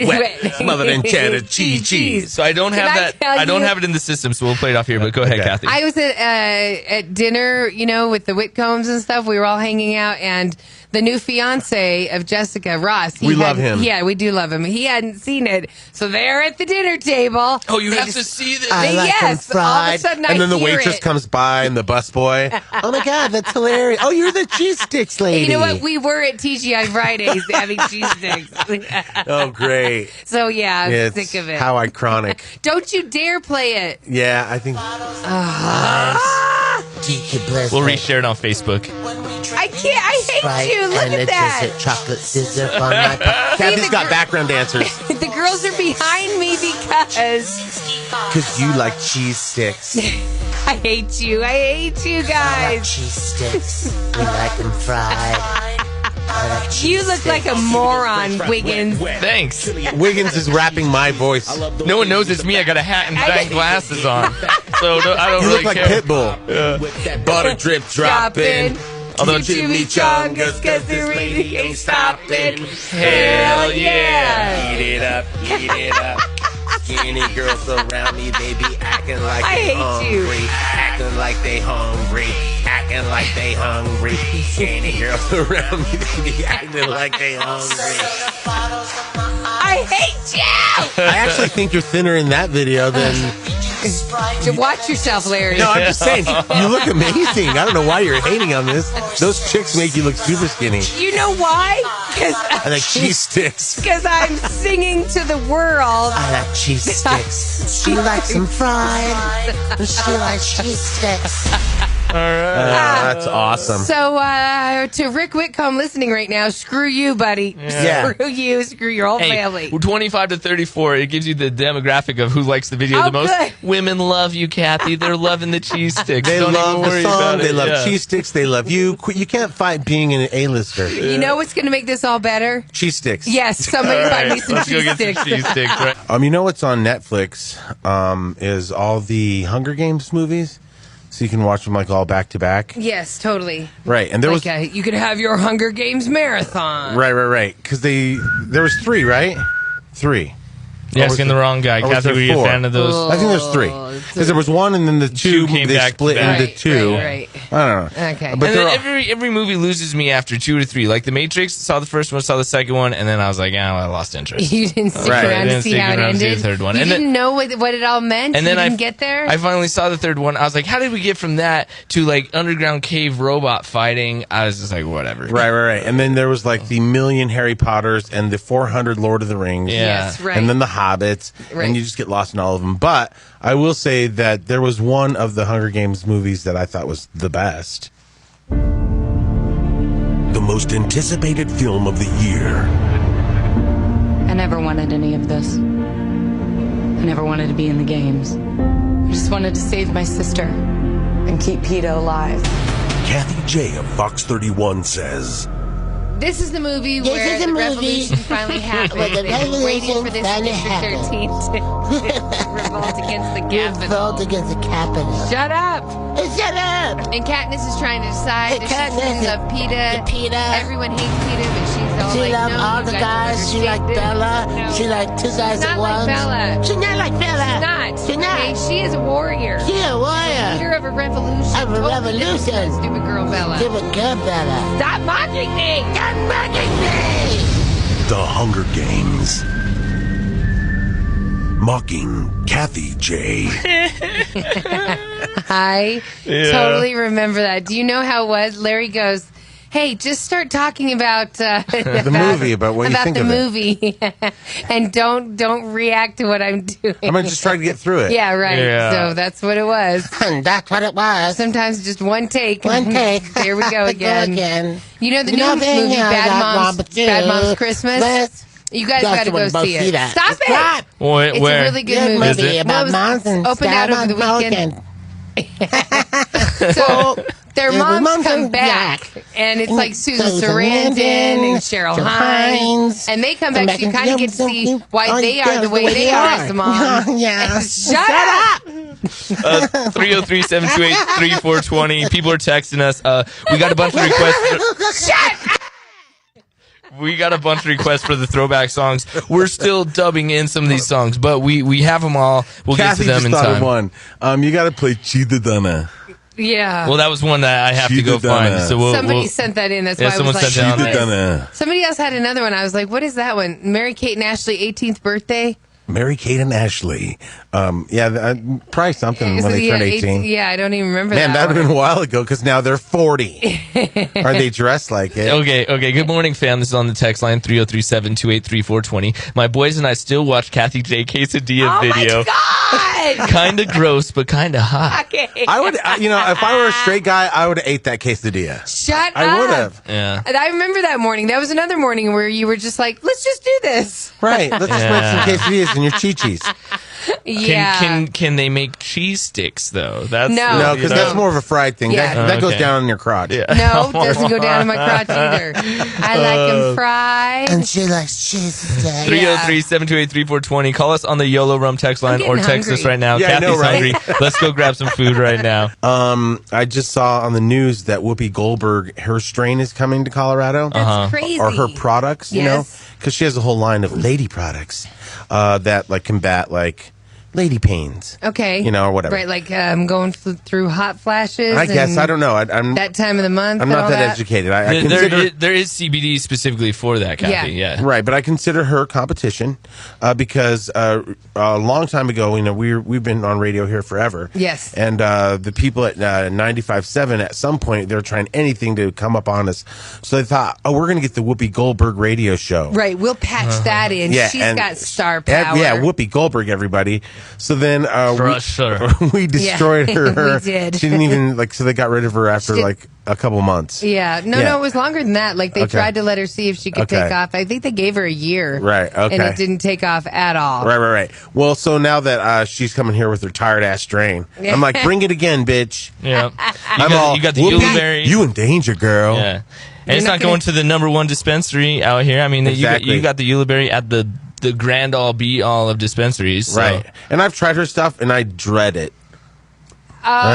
smothered in cheddar cheese. So I don't have that. I don't have it in the system, so we'll play it off here. But go ahead, Kathie. I was at dinner, with the Whitcombs and stuff. We were all hanging out, and the new fiance of Jessica, Ross. We love him. Yeah, we do love him. He hadn't seen it, so they're at the dinner table. Oh, you have to see this. I like them fried. All of a sudden and then the waitress comes by and the busboy. Oh my God, that's hilarious! Oh, you're the cheese sticks lady. You know what? We were at TGI Fridays having cheese sticks. Oh, great. So yeah, I'm sick of it. How iconic! Don't you dare play it. Yeah, I think. We'll reshare it on Facebook. I can't. I hate you. Look at that. Chocolate scissor on my Kathie's got background dancers. The girls are behind me because you like cheese sticks. I hate you. I hate you guys. Cheese sticks. We like them fried. You look like a moron, Wiggins. Thanks. Wiggins is rapping my voice. No one knows it's me. I got a hat and giant glasses on. So I don't You really look like care. Pitbull. Butter drip dropping. Although Jimmy Chongas, cause the really ain't stopping. Hell yeah. Eat it up, eat it up. Skinny girls around me, they be acting like they hungry. Acting like they hungry. Acting like they hungry. Skinny girls around me, they be acting like they hungry. I hate you! I actually think you're thinner in that video than... Watch yourself, Larry. No, I'm just saying, you look amazing. I don't know why you're hating on this. Those chicks make you look super skinny. You know why? I like cheese sticks. Because I'm singing to the world. I like cheese sticks. She likes them fried. She likes cheese sticks. All right. That's awesome. So, to Rick Whitcomb listening right now, screw you, buddy. Yeah. Screw you. Screw your whole family. 25 to 34, it gives you the demographic of who likes the video the most. Good. Women love you, Kathie. They're loving the cheese sticks. They Don't love even worry the song. about it. They love cheese sticks. They love you. You can't fight being an A-lister. You know what's going to make this all better? Cheese sticks. Yes, somebody find me some Let's go cheese get sticks. some cheese sticks. Right? You know what's on Netflix is all the Hunger Games movies. So you can watch them like all back to back. Yes, totally. Right, and there was you could have your Hunger Games marathon. right. Because there was 3, right? 3. You're asking the wrong guy. Kathie, were you a fan of those? I think there's 3. Because there was 1 and then the 2 came they back split to into 2. Right. I don't know. Okay. But And then every movie loses me after 2 or 3. Like The Matrix, saw the first one, saw the second one, and then I was like, I lost interest. You didn't stick around to see how it ended. The third one. You And didn't know what it all meant. And then you didn't get there. I finally saw the third one. I was like, how did we get from that to like underground cave robot fighting? I was just like, whatever. Right. And then there was like the million Harry Potters and the 400 Lord of the Rings. Yeah. Yes, right. And then the Hobbits. Right. And you just get lost in all of them. But I will say that there was one of the Hunger Games movies that I thought was the best. The most anticipated film of the year. I never wanted any of this. I never wanted to be in the games. I just wanted to save my sister and keep PETA alive. Kathie J of Fox 31 says, This is the movie where the revolution finally happened. They've been waiting for this District 13 to revolt against the Capitol. Revolt against the Capitol. Shut up! Shut up! And Katniss is trying to decide if she love PETA. Everyone hates PETA, but she's all She like, loved no, all you the guys guys. She liked Bella. No. She liked 2 guys She's at not once. like Bella. She's not like Bella. She's not. She's not. Okay, she is a warrior. She's a warrior. Leader of a revolution. Of a Totally revolution. different than Stupid girl Bella. Give it good, Bella. Stop mocking me! Stop mocking me! The Hunger Games. Mocking Kathie J. I totally remember that. Do you know how it was? Larry goes, hey, just start talking about the movie, about what you think the of movie, and don't react to what I'm doing. I'm going to just try to get through it. Yeah, right. Yeah. So that's what it was. And that's what it was. Sometimes just one take. One take. Here we go again. You know the new Nothing movie else Bad Moms Christmas? You guys got to go see it. Stop it! Where? It's a really good movie. Is it? About moms and opened out over the weekend. Broken. So their Yeah, moms moms come are back, and it's like Susan Susan Sarandon and Sarandon, Cheryl Cheryl Hines, Hines. and they come Come back. So you back kind of and get to see why oh, they yeah, are the way they are as a mom. Yeah. Shut up! 303-728-3420. People are texting us. We got a bunch of requests. Shut up! We got a bunch of requests for the throwback songs. We're still dubbing in some of these songs, but we have them all. We'll Kathie get to them in time. One. You got to play Chidadana. Yeah. Well, that was one that I have to go find. So somebody sent that in. That's why I was like, somebody else had another one. I was like, what is that one? Mary-Kate and Ashley 18th birthday? Mary-Kate and Ashley. Probably something when they turned 18. Yeah, I don't even remember Man, that would have been a while ago because now they're 40. Are they dressed like it? Okay. Good morning, fam. This is on the text line 303-728-3420. My boys and I still watch Kathie J. Quesadilla video. Oh, my God! Kind of gross, but kind of hot. Okay. I would, if I were a straight guy, I would have ate that quesadilla. Shut up. I would have. Yeah. And I remember that morning. That was another morning where you were just like, let's just do this. Right. Let's just make some quesadillas and your chi-chis. Yeah. Can they make cheese sticks though? That's no, because that's more of a fried thing. Yeah. That goes down in your crotch. Yeah. No, doesn't go down in my crotch either. I like them fried. And she likes cheese. 303-728-3420. Call us on the YOLO Rum text line or text hungry. us right now. Yeah, Kathie's hungry. Let's go grab some food right now. I just saw on the news that Whoopi Goldberg, her strain is coming to Colorado. That's crazy. Or her products, because she has a whole line of lady products that combat lady pains. Okay. Or whatever. Right, going through hot flashes. I guess. I don't know. I'm that time of the month. I'm not that educated. I consider there is CBD specifically for that, Kathie. Yeah. Right, but I consider her competition because a long time ago, we've been on radio here forever. Yes. And the people at 95.7 at some point they're trying anything to come up on us, so they thought, we're going to get the Whoopi Goldberg radio show. Right, we'll patch that in. Yeah, she's got star power. Whoopi Goldberg, everybody. So then we destroyed her. We did. She didn't even so they got rid of her after a couple months. Yeah. No, it was longer than that. They tried to let her see if she could take off. I think they gave her a year. Right. Okay. And it didn't take off at all. Right. Well, so now that she's coming here with her tired ass strain, I'm like, bring it again, bitch. Yeah. You got the Ulibarri. You in danger, girl. Yeah. And it's not going to the #1 dispensary out here. I mean, exactly. you got the Ulibarri at the grand all be all of dispensaries. So. Right. And I've tried her stuff and I dread it. Oh,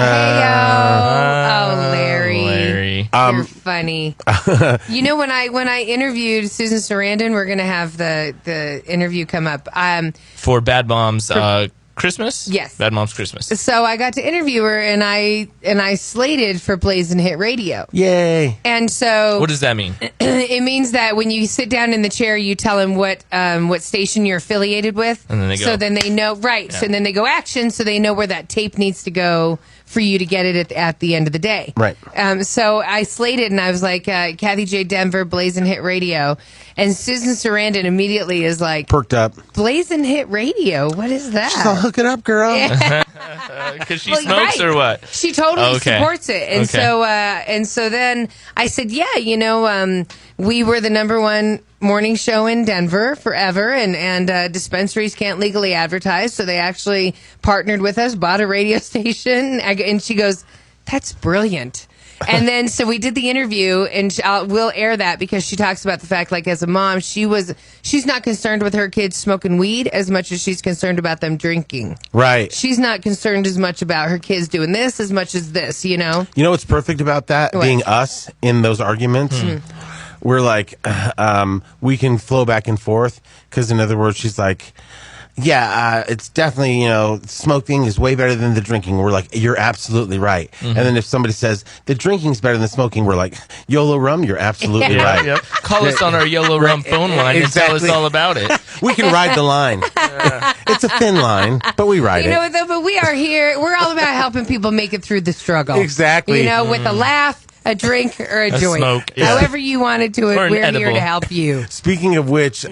Larry. You're funny. When I interviewed Susan Sarandon, we're going to have the interview come up. For Bad Moms Christmas? Yes. Bad Moms Christmas. So I got to interview her and I slated for Blazin Hit Radio. Yay. And so what does that mean? It means that when you sit down in the chair, you tell them what station you're affiliated with. And then they go. So then they know, right. Yeah. So then they go action, so they know where that tape needs to go for you to get it at the end of the day. Right. So I slated and I was like, Kathie J. Denver, Blazin Hit Radio. And Susan Sarandon immediately is like, perked up. Blazin Hit Radio? What is that? She's all, hook it up, girl. Because she smokes or what? She totally supports it. And so then I said, we were the #1 morning show in Denver forever, and dispensaries can't legally advertise, so they actually partnered with us, bought a radio station, and she goes, that's brilliant. And then so we did the interview, and we'll air that because she talks about the fact, as a mom, she's not concerned with her kids smoking weed as much as she's concerned about them drinking. Right. She's not concerned as much about her kids doing this as much as this, You know what's perfect about that? What? Being us in those arguments. We're like, we can flow back and forth because, in other words, she's like, it's definitely, smoking is way better than the drinking. We're like, you're absolutely right. Mm-hmm. And then if somebody says the drinking's better than smoking, we're like, YOLO Rum, you're absolutely right. Yep. Call us on our YOLO Rum phone line and tell us all about it. We can ride the line. It's a thin line, but we ride it. But we are here. We're all about helping people make it through the struggle. Exactly. With a laugh, a drink, or a joint. Smoke. Yeah. However you want to do it, we're here to help you. Speaking of which,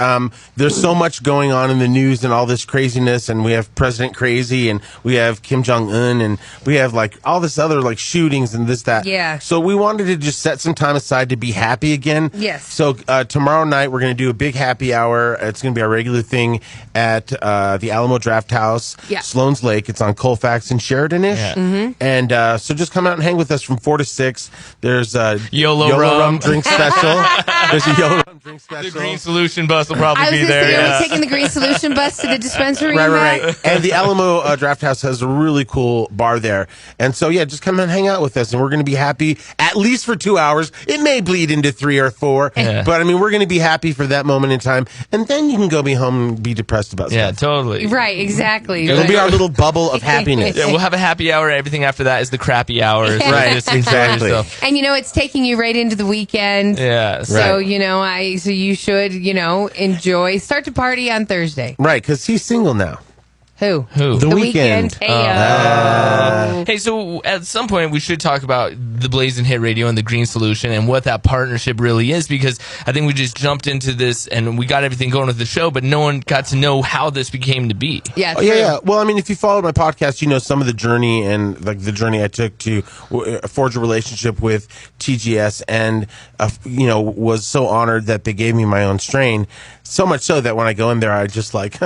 there's so much going on in the news and all this craziness, and we have President Crazy, and we have Kim Jong-un, and we have all this other shootings and this, that. Yeah. So we wanted to just set some time aside to be happy again. Yes. So tomorrow night we're going to do a big happy hour. It's going to be our regular thing at the Alamo Draft House, Sloan's Lake. It's on Colfax and Sheridan-ish. Yeah. Mm-hmm. And so just come out and hang with us from 4 to 6. There's a YOLO rum drink special. There's a YOLO rum drink special. The Green Solution bus will probably be there. Are we taking the Green Solution bus to the dispensary? Right. And the Alamo Draft House has a really cool bar there. And so, yeah, just come and hang out with us. And we're going to be happy at least for 2 hours. It may bleed into 3 or 4. Yeah. But, I mean, we're going to be happy for that moment in time. And then you can go be home and be depressed about stuff. Yeah, totally. Right, exactly. It'll be our little bubble of happiness. Yeah, we'll have a happy hour. Everything after that is the crappy hour. Right, exactly. And, it's taking you right into the weekend. Yeah. So, so you should, enjoy. Start to party on Thursday. Right, because he's single now. Who? The Weeknd. Hey, so at some point we should talk about the Blazin' Hit Radio and the Green Solution and what that partnership really is, because I think we just jumped into this and we got everything going with the show, but no one got to know how this became to be. Yeah, yeah. Well, I mean, if you followed my podcast, you know some of the journey and like the journey I took to forge a relationship with TGS, and was so honored that they gave me my own strain. So much so that when I go in there, I just like.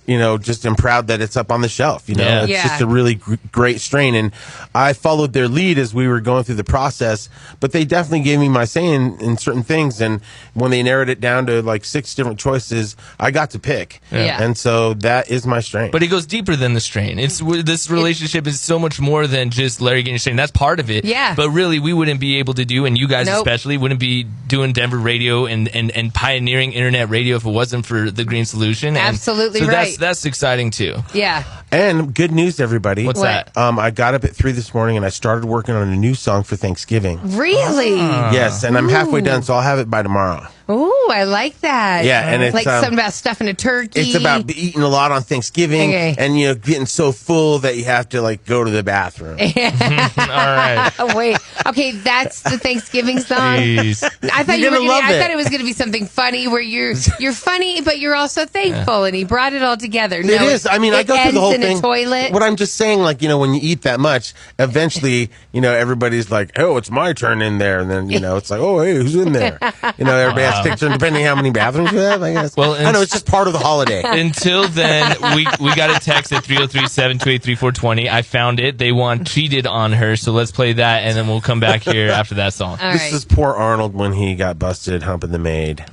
Just am proud that it's up on the shelf. It's just a really great strain. And I followed their lead as we were going through the process, but they definitely gave me my say in certain things. And when they narrowed it down to like 6 different choices, I got to pick. Yeah. And so that is my strain. But it goes deeper than the strain. This relationship is so much more than just Larry getting a strain. That's part of it. Yeah. But really, we wouldn't be able to do, and you guys especially, wouldn't be doing Denver radio and pioneering internet radio if it wasn't for the Green Solution. Absolutely so right. That's exciting too. Yeah. And good news, everybody. What's that? I got up at 3 this morning and I started working on a new song for Thanksgiving. Really? Yes, and I'm halfway done, so I'll have it by tomorrow. Ooh, I like that. Yeah, and it's like something about stuffing a turkey. It's about eating a lot on Thanksgiving, and getting so full that you have to like go to the bathroom. All right. Oh, wait. Okay, that's the Thanksgiving song. Jeez. I thought I thought it was going to be something funny where you're funny, but you're also thankful, and he brought it all together. No, it is. I mean, I go through the whole thing. In a toilet. What I'm just saying, like when you eat that much, eventually, everybody's like, "Oh, it's my turn in there," and then it's like, "Oh, hey, who's in there?" Everybody has to take turns depending on how many bathrooms you have. I guess. Well, I know it's just part of the holiday. Until then, we got a text at 303-728-3420. I found it. They want "Cheated on Her," so let's play that, and then we'll come back here after that song. All this right. is poor Arnold when he got busted humping the maid.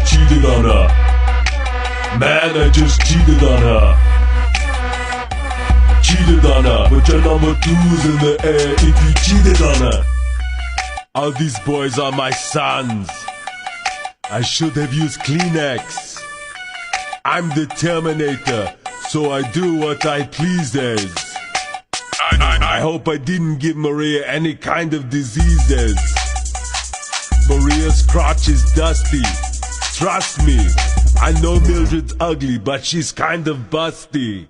Cheated on her. Man, I just cheated on her. Cheated on her. Put your number 2s in the air if you cheated on her. All these boys are my sons. I should have used Kleenex. I'm the Terminator, so I do what I pleases. I hope I didn't give Maria any kind of diseases. Maria's crotch is dusty. Trust me, I know Mildred's ugly, but she's kind of busty.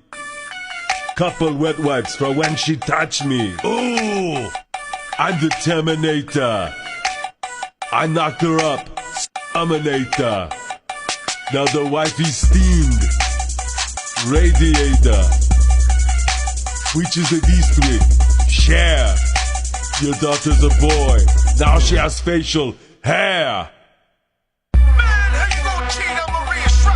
Couple wet wipes for when she touched me. Ooh, I'm the Terminator. I knocked her up. Terminator. Now the wifey's steamed. Radiator. Which is the least with? Share. Your daughter's a boy. Now she has facial hair.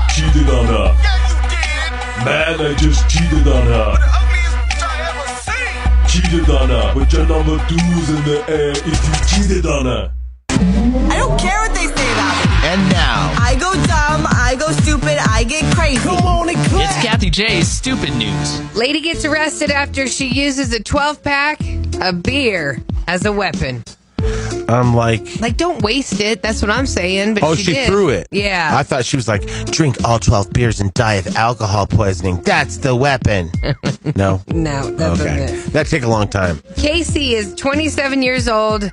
Cheated on her. Yeah, you did. Man, I just cheated on her. The ugliest bitch I ever seen. Cheated on her. Put your number 2s in the air if you cheated on her. I don't care what they say about me. And now, I go dumb, I go stupid, I get crazy. come on and clap. It's Kathie J's Stupid News. Lady gets arrested after she uses a 12-pack of beer as a weapon. I'm like, don't waste it. That's what I'm saying. But she did. threw it. Yeah. I thought she was like, drink all 12 beers and die of alcohol poisoning. That's the weapon. No? No, that doesn't Okay. it. That'd take a long time. Casey is 27 years old.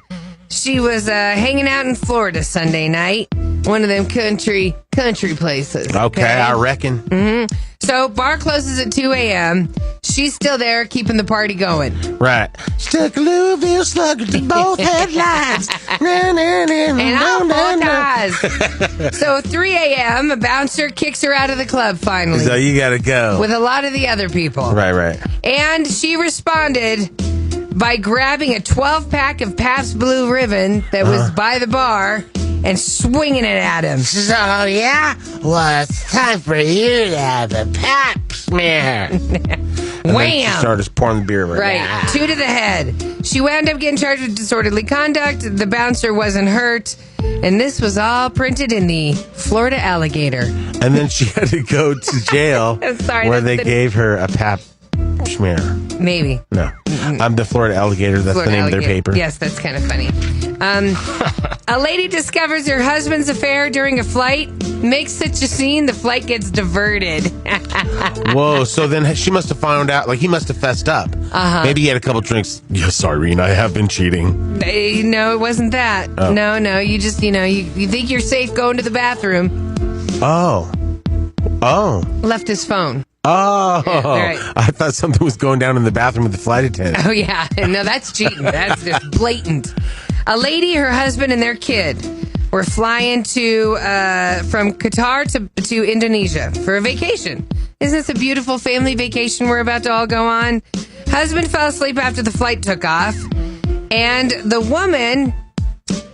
She was hanging out in Florida Sunday night. One of them country places. Okay, I reckon. Mm-hmm. So, bar closes at 2 a.m. She's still there, keeping the party going. Right. Stuck a Louisville slugger to both headlights. And all four ties. So, 3 a.m., a bouncer kicks her out of the club finally. So you gotta go. With a lot of the other people. Right. And she responded by grabbing a 12-pack of Pabst Blue Ribbon that was by the bar and swinging it at him. So, yeah? Well, it's time for you to have a pap smear. And then she started pouring the beer. Right. 2 to the head. She wound up getting charged with disorderly conduct. The bouncer wasn't hurt. And this was all printed in the Florida Alligator. And then she had to go to jail where they gave her a pap smear. Maybe. No. I'm the Florida Alligator. That's the name of their paper. Yes, that's kind of funny. A lady discovers her husband's affair during a flight, makes such a scene, the flight gets diverted. Whoa, so then she must have found out, like he must have fessed up. Maybe he had a couple drinks. Yeah, sorry, Rena, I have been cheating. No, it wasn't that. Oh. No, you just, you think you're safe going to the bathroom. Oh. Left his phone. Oh, right. I thought something was going down in the bathroom with the flight attendant. Oh, yeah. No, that's cheating. That's just blatant. A lady, her husband, and their kid were flying from Qatar to Indonesia for a vacation. Isn't this a beautiful family vacation we're about to all go on? Husband fell asleep after the flight took off, and the woman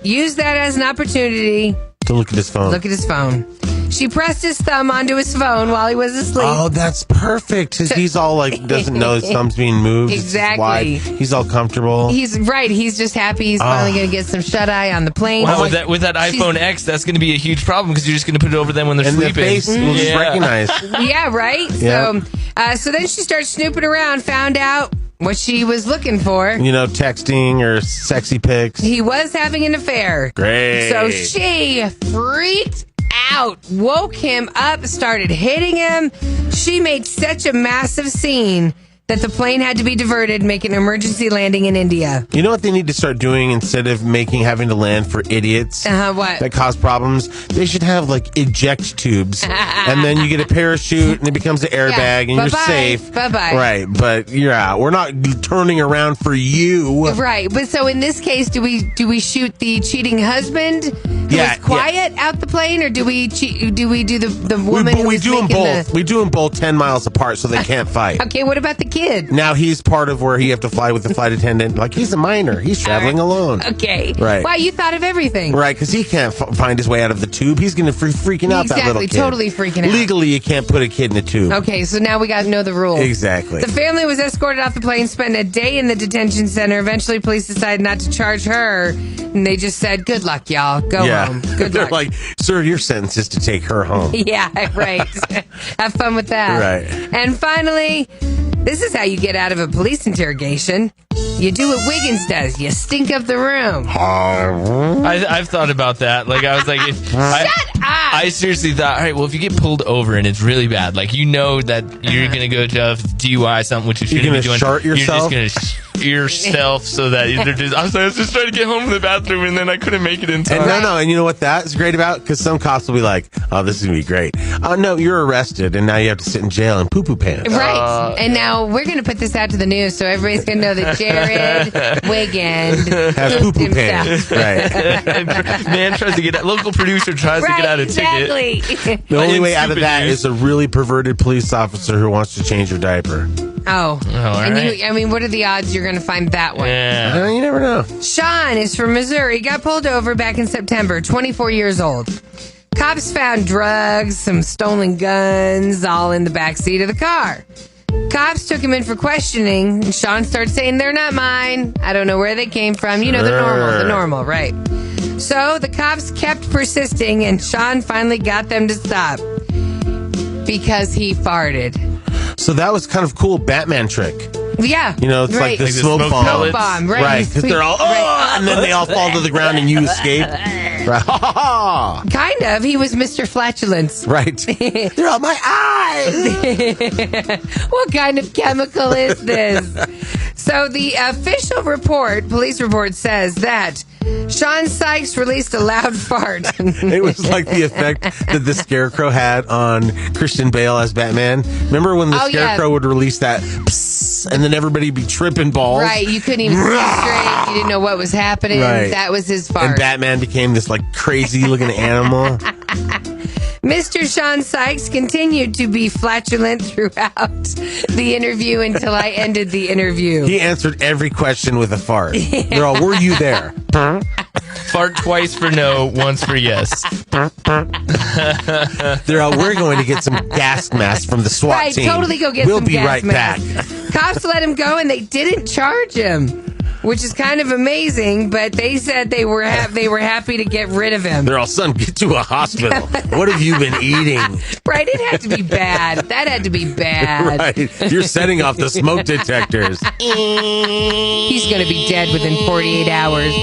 used that as an opportunity to look at his phone. She pressed his thumb onto his phone while he was asleep. Oh, that's perfect. Because he's all like, doesn't know his thumb's being moved. Exactly. He's all comfortable. He's right. He's just happy he's finally going to get some shut-eye on the plane. Wow, with that iPhone X, that's going to be a huge problem because you're just going to put it over them when they're sleeping. And the face will just recognize. Yeah, right? Yeah. So then she starts snooping around, found out what she was looking for. Texting or sexy pics. He was having an affair. Great. So she freaked out, woke him up, started hitting him. She made such a massive scene that the plane had to be diverted, make an emergency landing in India. You know what they need to start doing instead of having to land for idiots what? that cause problems? They should have like eject tubes, and then you get a parachute, and it becomes an airbag, and you're safe. Bye-bye. Right, but you're out. We're not turning around for you. Right, but so in this case, do we shoot the cheating husband who was quiet out the plane, or do we do the woman? We do them both. We do them both 10 miles apart, so they can't fight. Okay, what about the kid? Now he's part of where he have to fly with the flight attendant. Like he's a minor. He's traveling alone. Okay. Right. Wow, you thought of everything. Right, because he can't find his way out of the tube. He's going to freaking out, that little kid. Totally freaking out. Legally, you can't put a kid in a tube. Okay, so now we got to know the rules. Exactly. The family was escorted off the plane, spent a day in the detention center. Eventually, police decided not to charge her, and they just said, good luck, y'all. Go home. Good They're luck. like, sir, your sentence is to take her home. Yeah, right. Have fun with that. Right. And finally, this is how you get out of a police interrogation. You do what Wiggins does. You stink up the room. I've thought about that. Like, I was like, Shut up! I seriously thought, all right, well, if you get pulled over and it's really bad, like, you know that you're going to go to DUI, something which you shouldn't be doing. Shart yourself? You're just going to yourself so that I was just trying to get home from the bathroom and then I couldn't make it in time. And and you know what that is great about? Because some cops will be like, oh, this is going to be great. No, you're arrested and now you have to sit in jail in poo-poo pants. Right. And now we're going to put this out to the news so everybody's going to know that Jared Wiggins has poo-poo pants. Right. Man tries to get local producer tries to get out a ticket. The only way out of that is a really perverted police officer who wants to change your diaper. Oh. And right. What are the odds you're going to find that one? Yeah. You never know. Sean is from Missouri. He got pulled over back in September, 24 years old. Cops found drugs, some stolen guns, all in the backseat of the car. Cops took him in for questioning, and Sean started saying, they're not mine. I don't know where they came from. You know, the normal, right? So the cops kept persisting, and Sean finally got them to stop because he farted. So that was kind of cool Batman trick. Yeah. It's like the smoke bomb. Right. Right, because they're all, and then they all fall to the ground and you escape. Right. Kind of. He was Mr. Flatulence. Right. They're on my eyes. What kind of chemical is this? So the official police report says that Sean Sykes released a loud fart. It was like the effect that the Scarecrow had on Christian Bale as Batman. Remember when the Scarecrow would release that psst, and then everybody be tripping balls? Right, you couldn't even see straight. You didn't know what was happening. Right. That was his fart. And Batman became this like crazy looking animal. Mr. Sean Sykes continued to be flatulent throughout the interview until I ended the interview. He answered every question with a fart. They're all, were you there? Fart twice for no, once for yes. They're all, we're going to get some gas masks from the SWAT team. Totally go get we'll some be gas right masks. back. Cops let him go, and they didn't charge him, which is kind of amazing. But they said they were happy to get rid of him. They're all, son, get to a hospital. What have you been eating? Right, it had to be bad. That had to be bad. Right, you're setting off the smoke detectors. He's going to be dead within 48 hours.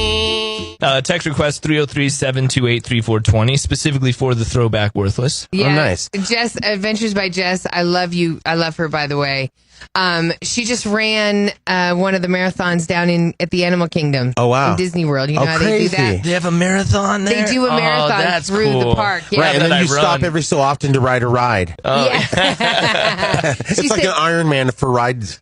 Text request 303-728-3420, specifically for the throwback worthless. Yeah, oh, nice. Jess, Adventures by Jess. I love you. I love her, by the way. She just ran one of the marathons down at the Animal Kingdom. Oh, wow. In Disney World. You know how crazy. they do that? They have a marathon there? They do a marathon through the park. Yeah. Right, and then you stop every so often to ride a ride. Oh. Yeah. It's like an Ironman for rides.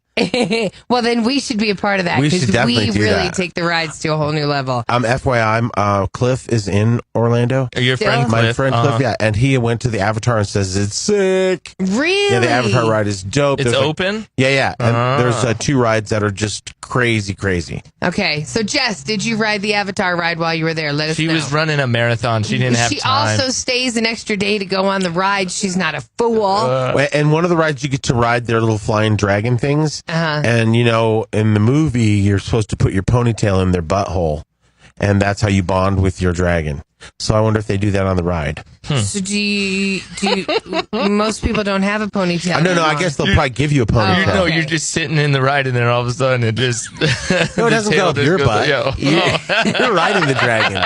Well, then we should be a part of that We should because definitely we do really that. take the rides to a whole new level. FYI, Cliff is in Orlando. Your friend My Cliff? friend Cliff, yeah, and he went to the Avatar and says it's sick. Really? Yeah, the Avatar ride is dope. It's There's open? Yeah. And there's 2 rides that are just crazy. Okay, so Jess, did you ride the Avatar ride while you were there? Let us know. She was running a marathon. She didn't have She time. also stays an extra day to go on the ride. She's not a fool. And one of the rides you get to ride their little flying dragon things. Uh-huh. And, you know, in the movie, you're supposed to put your ponytail in their butthole. And that's how you bond with your dragon. So I wonder if they do that on the ride. So do you most people don't have a ponytail? No, I guess they'll probably give you a ponytail. No, you're just sitting in the ride, and then all of a sudden it just... No, it doesn't go up your butt. You're riding the dragon.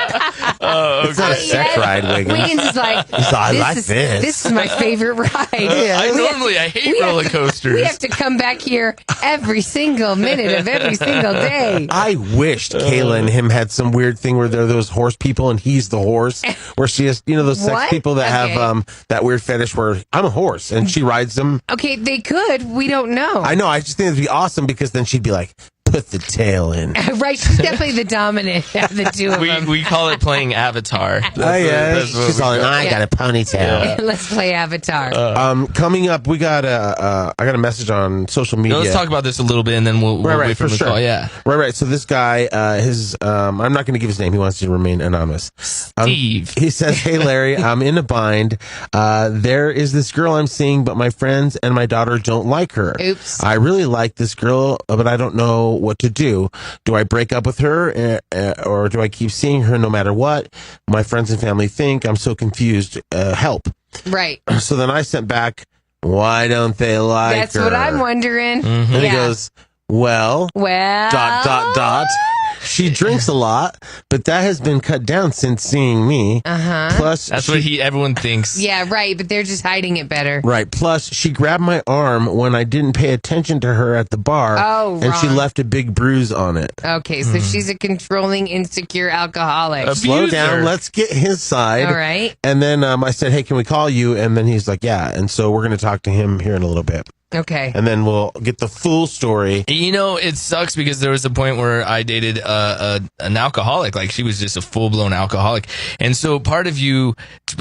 Oh, okay. It's not a sex ride, Wiggins. Wiggins is like, I like this. This is my favorite ride. I hate roller coasters. We have to come back here every single minute of every single day. I wished Kayla and him had some weird thing where they're those horse people and he's the horse, where she has, you know, those sex people that have that weird fetish where I'm a horse and she rides them. Okay, they could. We don't know. I know. I just think it'd be awesome because then she'd be like, put the tail in. Right, she's definitely the dominant of the two of them. We call it playing Avatar. She's all like, I got a ponytail. Let's play Avatar. Coming up, we got I got a message on social media. Let's talk about this a little bit, and then we'll wait for the call. Yeah, right. So this guy, I'm not going to give his name. He wants to remain anonymous. Steve. He says, "Hey Larry, I'm in a bind. There is this girl I'm seeing, but my friends and my daughter don't like her. Oops. I really like this girl, but I don't know what to do. Do I break up with her, or do I keep seeing her no matter what? My friends and family think I'm so confused. Help." Right. So then I sent back, why don't they like her? That's what I'm wondering. Mm-hmm. And he goes, well, ... She drinks a lot, but that has been cut down since seeing me. Uh-huh. Plus, that's what everyone thinks. Yeah, right, but they're just hiding it better. Right. Plus, she grabbed my arm when I didn't pay attention to her at the bar. Oh, and she left a big bruise on it. Okay, so she's a controlling, insecure alcoholic. Slow down. Let's get his side. All right. And then I said, hey, can we call you? And then he's like, yeah. And so we're going to talk to him here in a little bit. Okay. And then we'll get the full story. You know, it sucks because there was a point where I dated an alcoholic. Like, she was just a full-blown alcoholic. And so part of you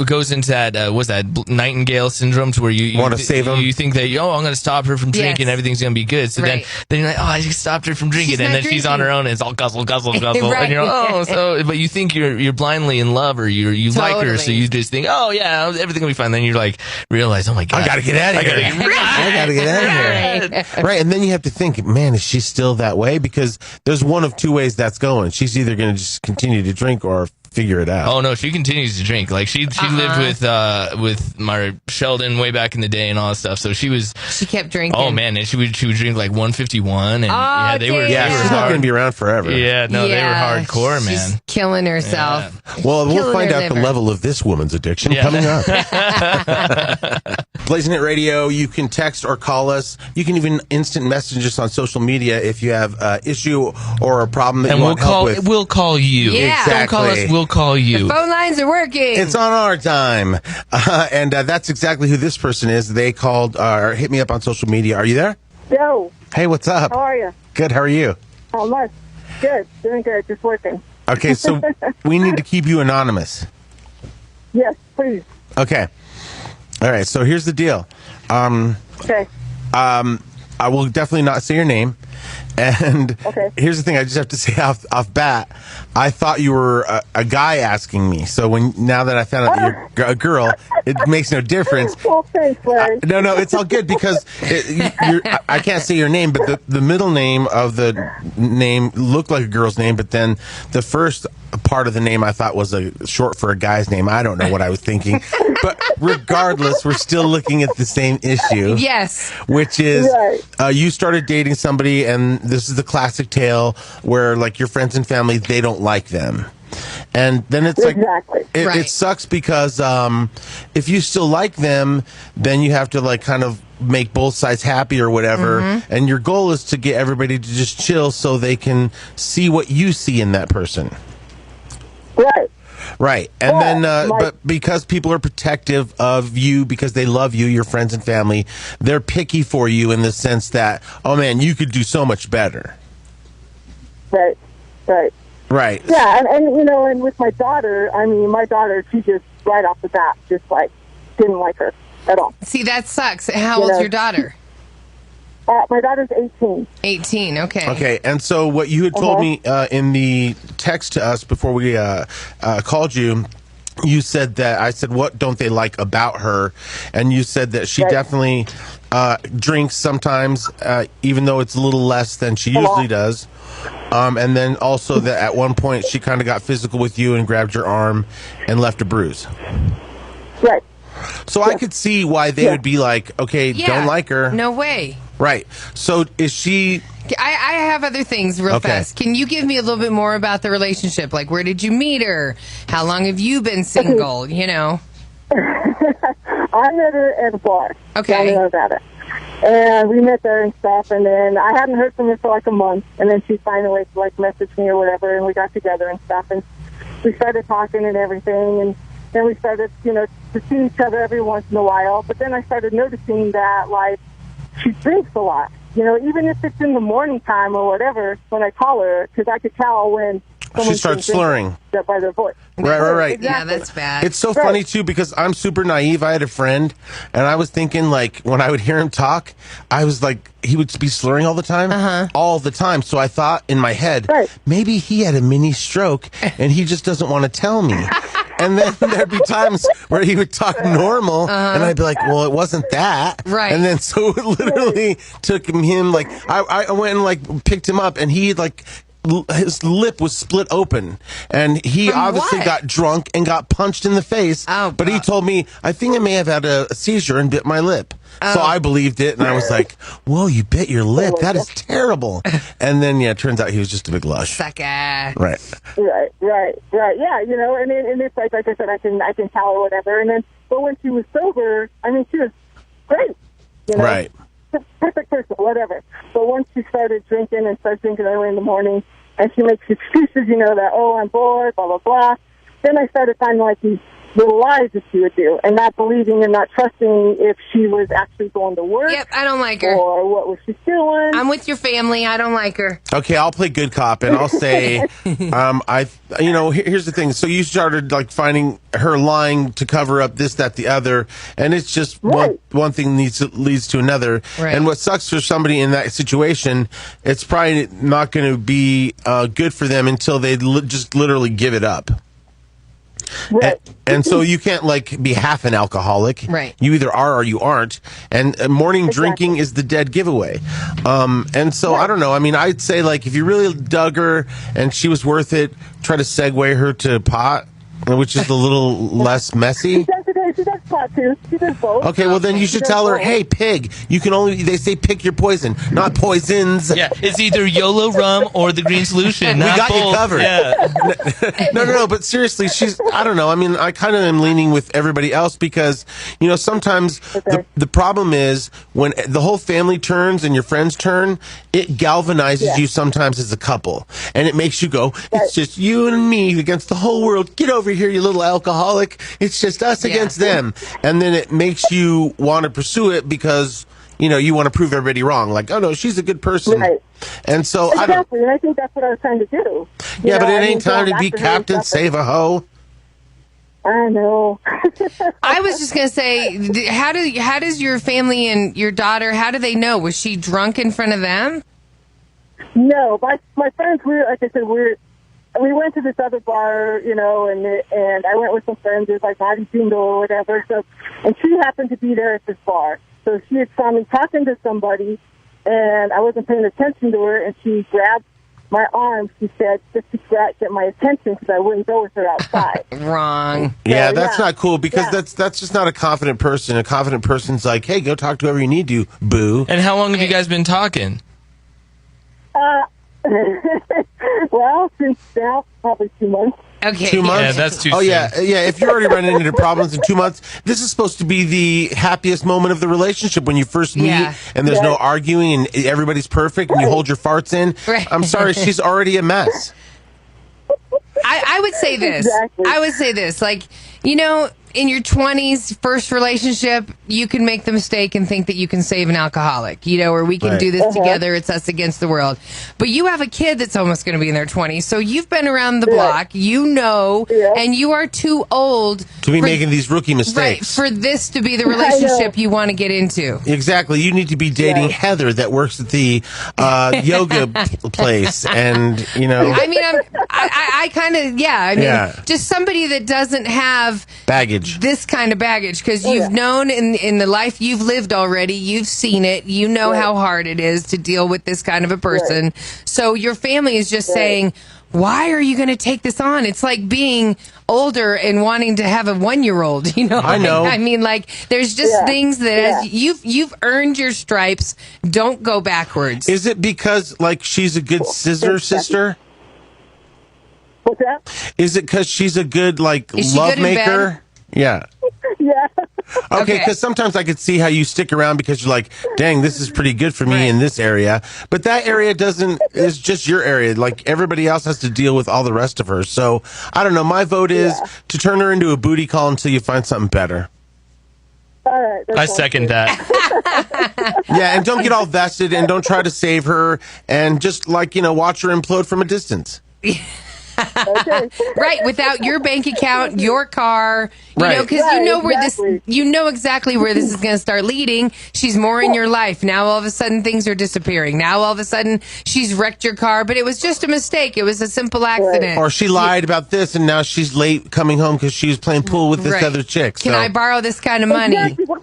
goes into that, what's that, Nightingale syndrome, to where you want to save him? You think that, I'm going to stop her from drinking, everything's going to be good. So then you're like, I just stopped her from drinking. And then she's on her own, and it's all guzzle, guzzle, guzzle. Right. And you're like, but you think you're blindly in love, or you Totally. like her, so you just think, everything will be fine. Then you're like, realize, oh my God. I got to get out of here. I got to get out of here. Right, and then you have to think, man, is she still that way? Because there's one of two ways that's going. She's either going to just continue to drink or figure it out. Oh no, she continues to drink. Like she lived with my Sheldon way back in the day and all that stuff. So she kept drinking. Oh man, and she would drink like 151, and she's not going to be around forever. Yeah, no, they were hardcore, man. She's killing herself. Yeah. Well, we'll find out the level of this woman's addiction coming up. Blazin' It Radio, you can text or call us. You can even instant message us on social media if you have an issue or a problem that you want help with. We'll call you. Yeah. Exactly. Don't call us, we'll call you. The phone lines are working. It's on our time. And that's exactly who this person is. They called or hit me up on social media. Are you there? Yo. Hey, what's up? How are you? Good. How are you? How much? Good. Doing good. Just working. Okay, so we need to keep you anonymous. Yes, please. Okay. All right, so here's the deal. Okay. I will definitely not say your name. And here's the thing, I just have to say off bat, I thought you were a guy asking me. So now that I found out that you're a girl, it makes no difference. Well, thanks, Larry. No, it's all good because I can't say your name, but the middle name of the name looked like a girl's name, but then the first part of the name I thought was a short for a guy's name. I don't know what I was thinking. But regardless, we're still looking at the same issue. Yes. Which is you started dating somebody, and this is the classic tale where, like, your friends and family, they don't like them. And then it's like, it sucks because if you still like them, then you have to, like, kind of make both sides happy or whatever. Mm-hmm. And your goal is to get everybody to just chill so they can see what you see in that person. Right. And then, but because people are protective of you because they love you, your friends and family, they're picky for you in the sense that, oh man, you could do so much better. Right. Yeah, and you know, and with my daughter, she just right off the bat just like didn't like her at all. See, that sucks. How old's your daughter? My daughter's 18. 18, okay. Okay, and so what you had told me in the text to us before we called you, you said that, I said, what don't they like about her? And you said that she definitely drinks sometimes, even though it's a little less than she usually does. And then also that at one point she kind of got physical with you and grabbed your arm and left a bruise. Right. So I could see why they would be like, okay, don't like her. No way. Right. So is she... I have other things real fast. Can you give me a little bit more about the relationship? Like, where did you meet her? How long have you been single? You know? I met her at a bar. Okay. Down in Nevada. And we met there and stuff, and then I hadn't heard from her for like a month, and then she finally like messaged me or whatever, and we got together and stuff, and we started talking and everything, and then we started, you know, to see each other every once in a while, but then I started noticing that, like, she drinks a lot. You know, even if it's in the morning time or whatever, when I call her, because I could tell when she starts slurring by their voice. Right. Exactly. Yeah, that's bad. It's so funny, too, because I'm super naive. I had a friend, and I was thinking, like, when I would hear him talk, I was like, he would be slurring all the time. All the time. So I thought in my head, maybe he had a mini stroke, and he just doesn't want to tell me. And then there'd be times where he would talk normal, and I'd be like, well, it wasn't that. Right. And then so it literally took him, like, I went and, like, picked him up, and he, like, his lip was split open, and he obviously got drunk and got punched in the face. But he told me, I think I may have had a seizure and bit my lip. So I believed it, and I was like, whoa, you bit your lip? That is terrible. And then, it turns out he was just a big lush. Sucker. Right. Yeah, you know, and it's like I said, I can tell her whatever. And then, but when she was sober, I mean, she was great. You know? Right. Perfect person, whatever. But once she started drinking and started drinking early in the morning, and she makes excuses, you know, that, oh, I'm bored, blah, blah, blah. Then I started finding, like, these little lies that she would do, and not believing and not trusting if she was actually going to work. Yep, I don't like her. Or what was she doing. I'm with your family. I don't like her. Okay, I'll play good cop, and I'll say, here's the thing. So you started, like, finding her lying to cover up this, that, the other, and it's just one thing leads to another. Right. And what sucks for somebody in that situation, it's probably not going to be good for them until they just literally give it up. Right. And so you can't, like, be half an alcoholic. Right. You either are or you aren't. And morning drinking is the dead giveaway. And so I don't know. I mean, I'd say, like, if you really dug her and she was worth it, try to segue her to pot, which is a little less messy. She does pot too. She does both. Okay, well then you should tell her, hey, pig, you can only, they say pick your poison, not poisons. Yeah, it's either YOLO rum or the green solution. We got both. you covered. Yeah. No, but seriously, I don't know. I mean, I kind of am leaning with everybody else because, you know, sometimes the problem is when the whole family turns and your friends turn, it galvanizes you sometimes as a couple. And it makes you go, it's just you and me against the whole world. Get over here, you little alcoholic. It's just us against them. And then it makes you want to pursue it because, you know, you want to prove everybody wrong. Like, oh no, she's a good person. Right. And so exactly. And I think that's what I was trying to do. But it ain't time to be Captain Save a Hoe. I know. I was just gonna say, how does your family and your daughter? How do they know? Was she drunk in front of them? No, my friends. Like I said, we went to this other bar, and I went with some friends. It was like Bobby Jingle or whatever. So, and she happened to be there at this bar. So she had saw me talking to somebody, and I wasn't paying attention to her, and she grabbed my arm, she said, just to get my attention because I wouldn't go with her outside. Wrong. Yeah, that's not cool because that's just not a confident person. A confident person's like, hey, go talk to whoever you need to, boo. And how long have you guys been talking? Well, since now, probably 2 months. Okay. 2 months? Yeah, that's too soon. Yeah. If you're already running into problems in 2 months, this is supposed to be the happiest moment of the relationship when you first meet and there's no arguing and everybody's perfect and you hold your farts in. Right. I'm sorry, she's already a mess. I would say this. Exactly. I would say this. Like, in your 20s, first relationship, you can make the mistake and think that you can save an alcoholic, or we can do this together. It's us against the world. But you have a kid that's almost going to be in their 20s. So you've been around the block, and you are too old to be making these rookie mistakes. Right, for this to be the relationship you want to get into. Exactly. You need to be dating Heather that works at the yoga place. And, I mean, I kind of, just somebody that doesn't have baggage. This kind of baggage, because you've known in the life you've lived already, you've seen it, how hard it is to deal with this kind of a person. Right. So your family is just saying, why are you going to take this on? It's like being older and wanting to have a 1-year-old, I know. I mean, like, there's just things that as you've earned your stripes, don't go backwards. Is it because, like, she's a good scissor sister? What's that? Is it because she's a good, love maker? Yeah. Yeah. Okay, because sometimes I could see how you stick around because you're like, dang, this is pretty good for me in this area. But that area is just your area. Like, everybody else has to deal with all the rest of her. So, I don't know. My vote is to turn her into a booty call until you find something better. All right. I second that. Yeah, and don't get all vested and don't try to save her and just, watch her implode from a distance. Okay. Right, without your bank account, your car, because you know exactly where this is going to start leading. She's more in your life. Now all of a sudden things are disappearing. Now all of a sudden she's wrecked your car, but it was just a mistake. It was a simple accident. Or she lied about this and now she's late coming home because she was playing pool with this other chick. Can I borrow this kind of money? Exactly. Well,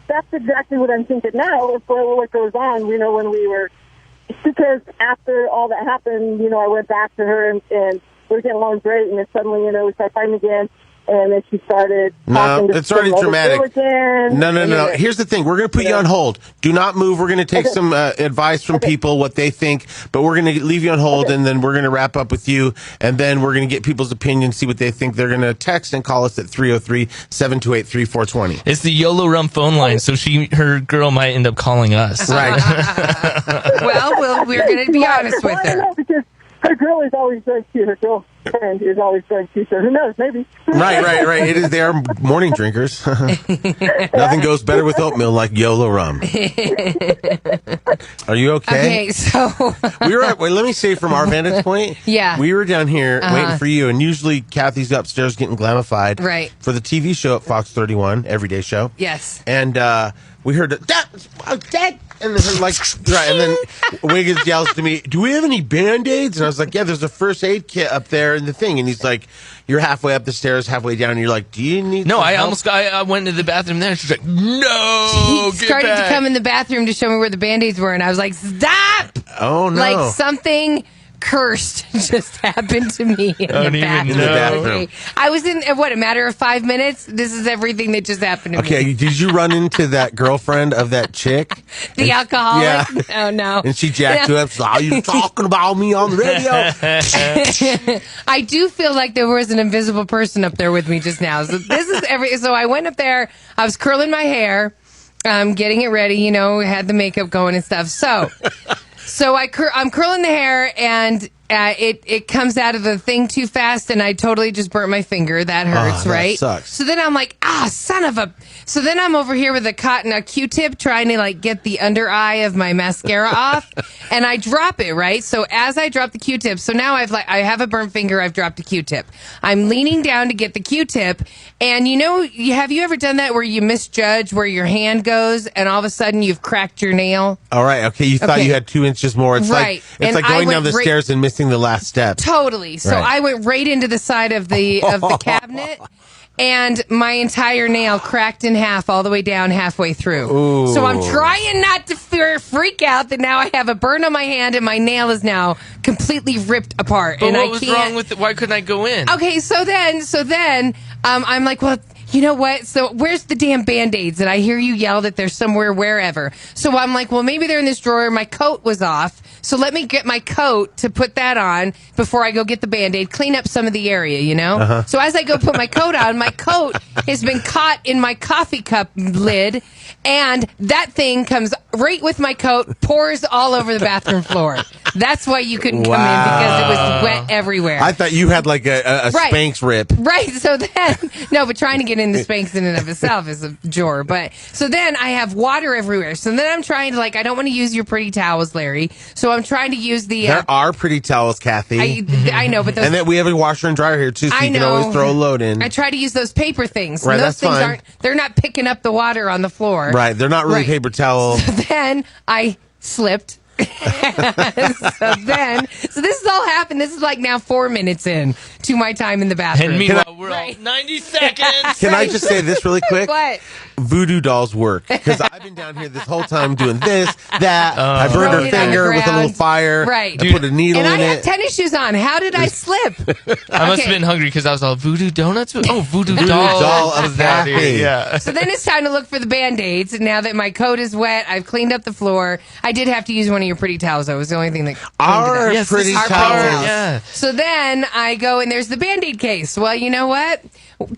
that's exactly what I'm thinking now. For what goes on, when we were. Because after all that happened, I went back to her and we were getting along great, and then suddenly, we started fighting again, and then she started talking to it's already dramatic. Again, No. Here's the thing. We're going to put you on hold. Do not move. We're going to take some advice from people, what they think, but we're going to leave you on hold, and then we're going to wrap up with you, and then we're going to get people's opinions, see what they think. They're going to text and call us at 303-728-3420. It's the YOLO Rum phone line, so her girl might end up calling us. Right. Well, we're going to be honest with her. Because her girl is always very cute. Her girlfriend is always very cute. So who knows? Maybe. Right. It is. They are morning drinkers. Nothing goes better with oatmeal like YOLO rum. Are you okay? Okay, so we were. Let me say from our vantage point. Yeah. We were down here waiting for you, and usually Kathie's upstairs getting glamified. Right. For the TV show at Fox 31, Everyday Show. Yes. And we heard Dad. And then Wiggins yells to me, "Do we have any Band-Aids?" And I was like, "Yeah, there's a first aid kit up there in the thing." And he's like, "You're halfway up the stairs, halfway down." And you're like, "Do you need?" No, I went into the bathroom there. And she's like, "No." He started to come in the bathroom to show me where the Band-Aids were, and I was like, "Stop!" Oh no! Like something cursed just happened to me in the bathroom. I was in a matter of 5 minutes. This is everything that just happened to me. Okay, did you run into that girlfriend of that chick? The alcoholic? Yeah. Oh, no. And she jacked you up. So, are you talking about me on the radio? I do feel like there was an invisible person up there with me just now. So this is so I went up there. I was curling my hair, getting it ready. Had the makeup going and stuff. So I'm curling the hair, and it comes out of the thing too fast, and I totally just burnt my finger. That hurts, right? Sucks. So then I'm like, son of a. So then I'm over here with a Q-tip trying to like get the under eye of my mascara off, and I drop it, right? So as I drop the Q-tip, so now I have a burnt finger. I've dropped a Q-tip. I'm leaning down to get the Q-tip, and have you ever done that where you misjudge where your hand goes, and all of a sudden you've cracked your nail? All right. Okay. You thought you had 2 inches more. It's right. It's like going down the stairs and missing the last step. Totally. So I went right into the side of the cabinet. And my entire nail cracked in half all the way down halfway through. Ooh. So I'm trying not to freak out that now I have a burn on my hand and my nail is now completely ripped apart. But and what was wrong with it? Why couldn't I go in? Okay, so then I'm like, well, you know what? So where's the damn Band-Aids? And I hear you yell that they're somewhere wherever. So I'm like, well, maybe they're in this drawer. My coat was off. So let me get my coat to put that on before I go get the Band-Aid, clean up some of the area, Uh-huh. So as I go put my coat on, my coat has been caught in my coffee cup lid, and that thing comes right with my coat, pours all over the bathroom floor. That's why you couldn't come in, because it was wet everywhere. I thought you had like a Spanx rip. Right. So then, no, but trying to get into Spanx in and of itself is a chore. But so then I have water everywhere. So then I'm trying to I don't want to use your pretty towels, Larry. So I'm trying to use the. There are pretty towels, Kathy. I know, but those. And then we have a washer and dryer here too, so you can always throw a load in. I try to use those paper things. Right, and those that's things fine. they're not picking up the water on the floor. Right. They're not really paper towel. So then I slipped. So this has all happened. This is like now 4 minutes in to my time in the bathroom. And meanwhile, we're all 90 seconds. Can I just say this really quick? What? Voodoo dolls work, because I've been down here this whole time doing this, that. I burned her finger with a little fire. Right. I put a needle and in I it. had tennis shoes on. How did I slip? I must have been hungry because I was all voodoo donuts. Oh, voodoo Voodoo doll. doll of Kathy. Yeah. So then it's time to look for the Band-Aids. And now that my coat is wet, I've cleaned up the floor. I did have to use one of your pretty towels, though. It was the only thing that Our cleaned it up. pretty Our towels. Yeah. So then I go and there's the Band-Aid case. Well, you know what?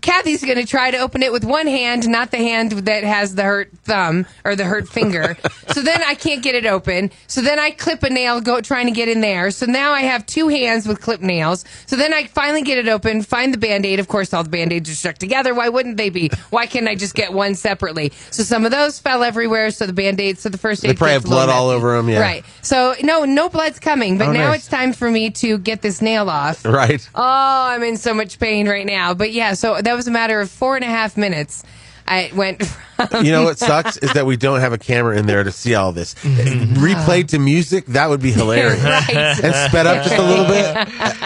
Kathy's going to try to open it with one hand, not the hand that has the hurt thumb or the hurt finger. So then I can't get it open. So then I clip a nail trying to get in there. So now I have two hands with clip nails. So then I finally get it open, find the Band-Aid. Of course, all the Band-Aids are stuck together. Why wouldn't they be? Why can't I just get one separately? So some of those fell everywhere. So the Band-Aids, so the first aid They probably have kit's a little blood all messy. over them, yeah. Right. So no blood's coming. But now nice. it's time for me to get this nail off. Right. Oh, I'm in so much pain right now. But yeah, so that was a matter of 4.5 minutes. I went from You know what sucks is that we don't have a camera in there to see all this. Replayed to music, that would be hilarious. Right. And sped up just a little bit.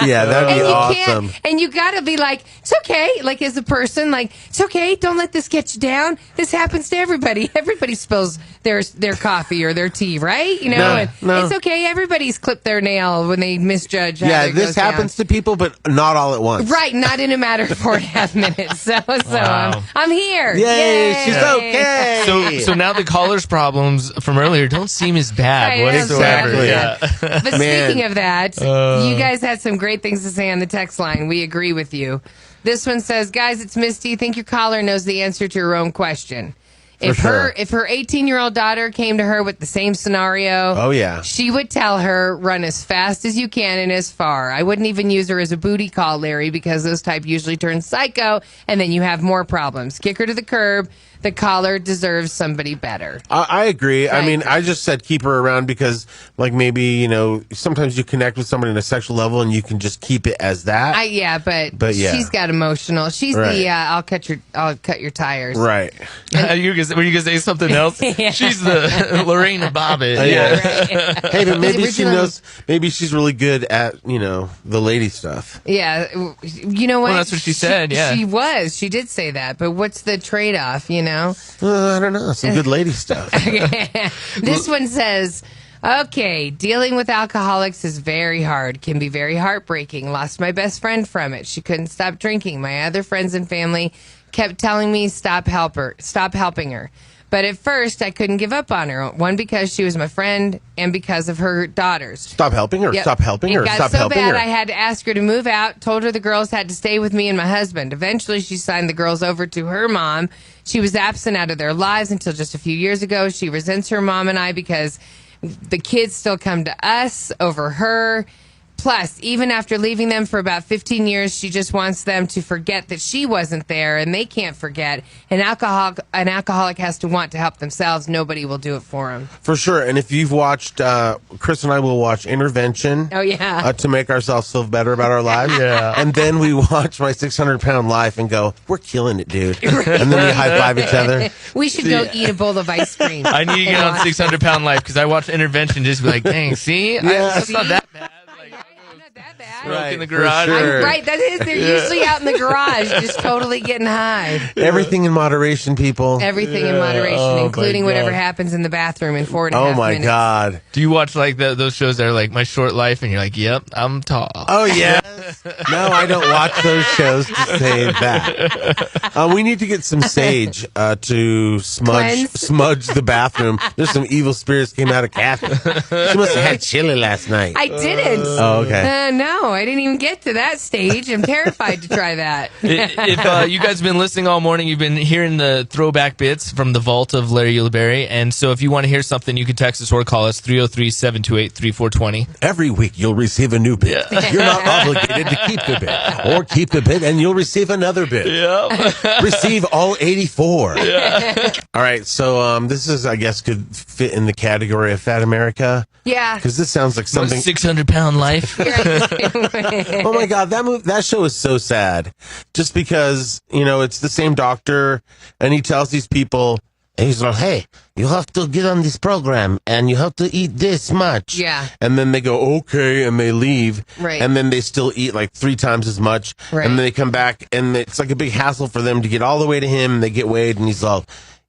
Yeah, that would be awesome. And you got to be like, it's okay. Like, as a person, like, it's okay. Don't let this get you down. This happens to everybody. Everybody spills their coffee or their tea, right? You know, No. It's okay. Everybody's clipped their nail when they misjudge. Yeah, this happens to people, but not all at once. Right, not in a matter of 4.5 minutes. So Wow. I'm here. Yay, she's Yay. okay. So now the caller's problems from earlier don't seem as bad Right, whatsoever. exactly. Yeah. But speaking of that, you guys had some great things to say on the text line. We agree with you. This one says, guys, it's Misty. Think your caller knows the answer to her own question. If her 18-year-old daughter came to her with the same scenario, Oh, yeah. she would tell her, run as fast as you can and as far. I wouldn't even use her as a booty call, Larry, because those type usually turn psycho, and then you have more problems. Kick her to the curb. The caller deserves somebody better. I agree. I Right. mean, I just said keep her around because, like, maybe, you know, sometimes you connect with somebody on a sexual level and you can just keep it as that. But yeah. she's got emotional. She's Right. the I'll cut your tires. Right. Were you going to say something else? Yeah. She's the Lorena Bobbitt. Yeah. Right. Hey, but maybe she Original- knows. Maybe she's really good at, you know, the lady stuff. Yeah, you know what? Well, that's what she said, yeah. She did say that. But what's the trade-off? You know. I don't know. Some good lady stuff. This one says, okay, dealing with alcoholics is very hard, can be very heartbreaking. Lost my best friend from it. She couldn't stop drinking. My other friends and family kept telling me stop helping her. But at first, I couldn't give up on her. One, because she was my friend, and because of her daughters. Stop helping her. Yep. Stop helping her. It got Stop so helping bad, her. I had to ask her to move out. Told her the girls had to stay with me and my husband. Eventually, she signed the girls over to her mom. She was absent out of their lives until just a few years ago. She resents her mom and I because the kids still come to us over her. Plus, even after leaving them for about 15 years, she just wants them to forget that she wasn't there, and they can't forget. An alcoholic has to want to help themselves. Nobody will do it for them. For sure. And if you've watched, Chris and I will watch Intervention. Oh, yeah. To make ourselves feel better about our lives. Yeah. And then we watch My 600-Pound Life and go, we're killing it, dude. And then we high-five each other. We should go eat a bowl of ice cream. I need to get on 600-Pound Life because I watched Intervention just be like, dang, see? That's not that bad. Right, in the garage. Sure. I'm right. That is. They're usually out in the garage, just totally getting high. Everything in moderation, people. Everything in moderation, including whatever happens in the bathroom in 4.5 minutes. Oh my God! Do you watch like those shows that are like My Short Life, and you're like, "Yep, I'm tall." Oh yes. No, I don't watch those shows to say that. We need to get some sage to smudge the bathroom. There's some evil spirits came out of Kathie. She must have had chili last night. I didn't. Oh, okay. No, I didn't even get to that stage. I'm terrified to try that. If you guys have been listening all morning, you've been hearing the throwback bits from the vault of Larry Ulibarri. And so if you want to hear something, you can text us or call us 303-728-3420. Every week you'll receive a new bit. Yeah. You're not obligated to keep the bit. Or keep the bit and you'll receive another bit. Yep. Receive all 84. Yeah. All right, so this is, I guess, could fit in the category of Fat America. Yeah. Because this sounds like something... 600-pound life. Oh my God, that show is so sad. Just because, it's the same doctor and he tells these people, he's like, hey, you have to get on this program and you have to eat this much. Yeah. And then they go, okay, and they leave. Right. And then they still eat like 3 times as much. Right. And then they come back and it's like a big hassle for them to get all the way to him. And they get weighed and he's like,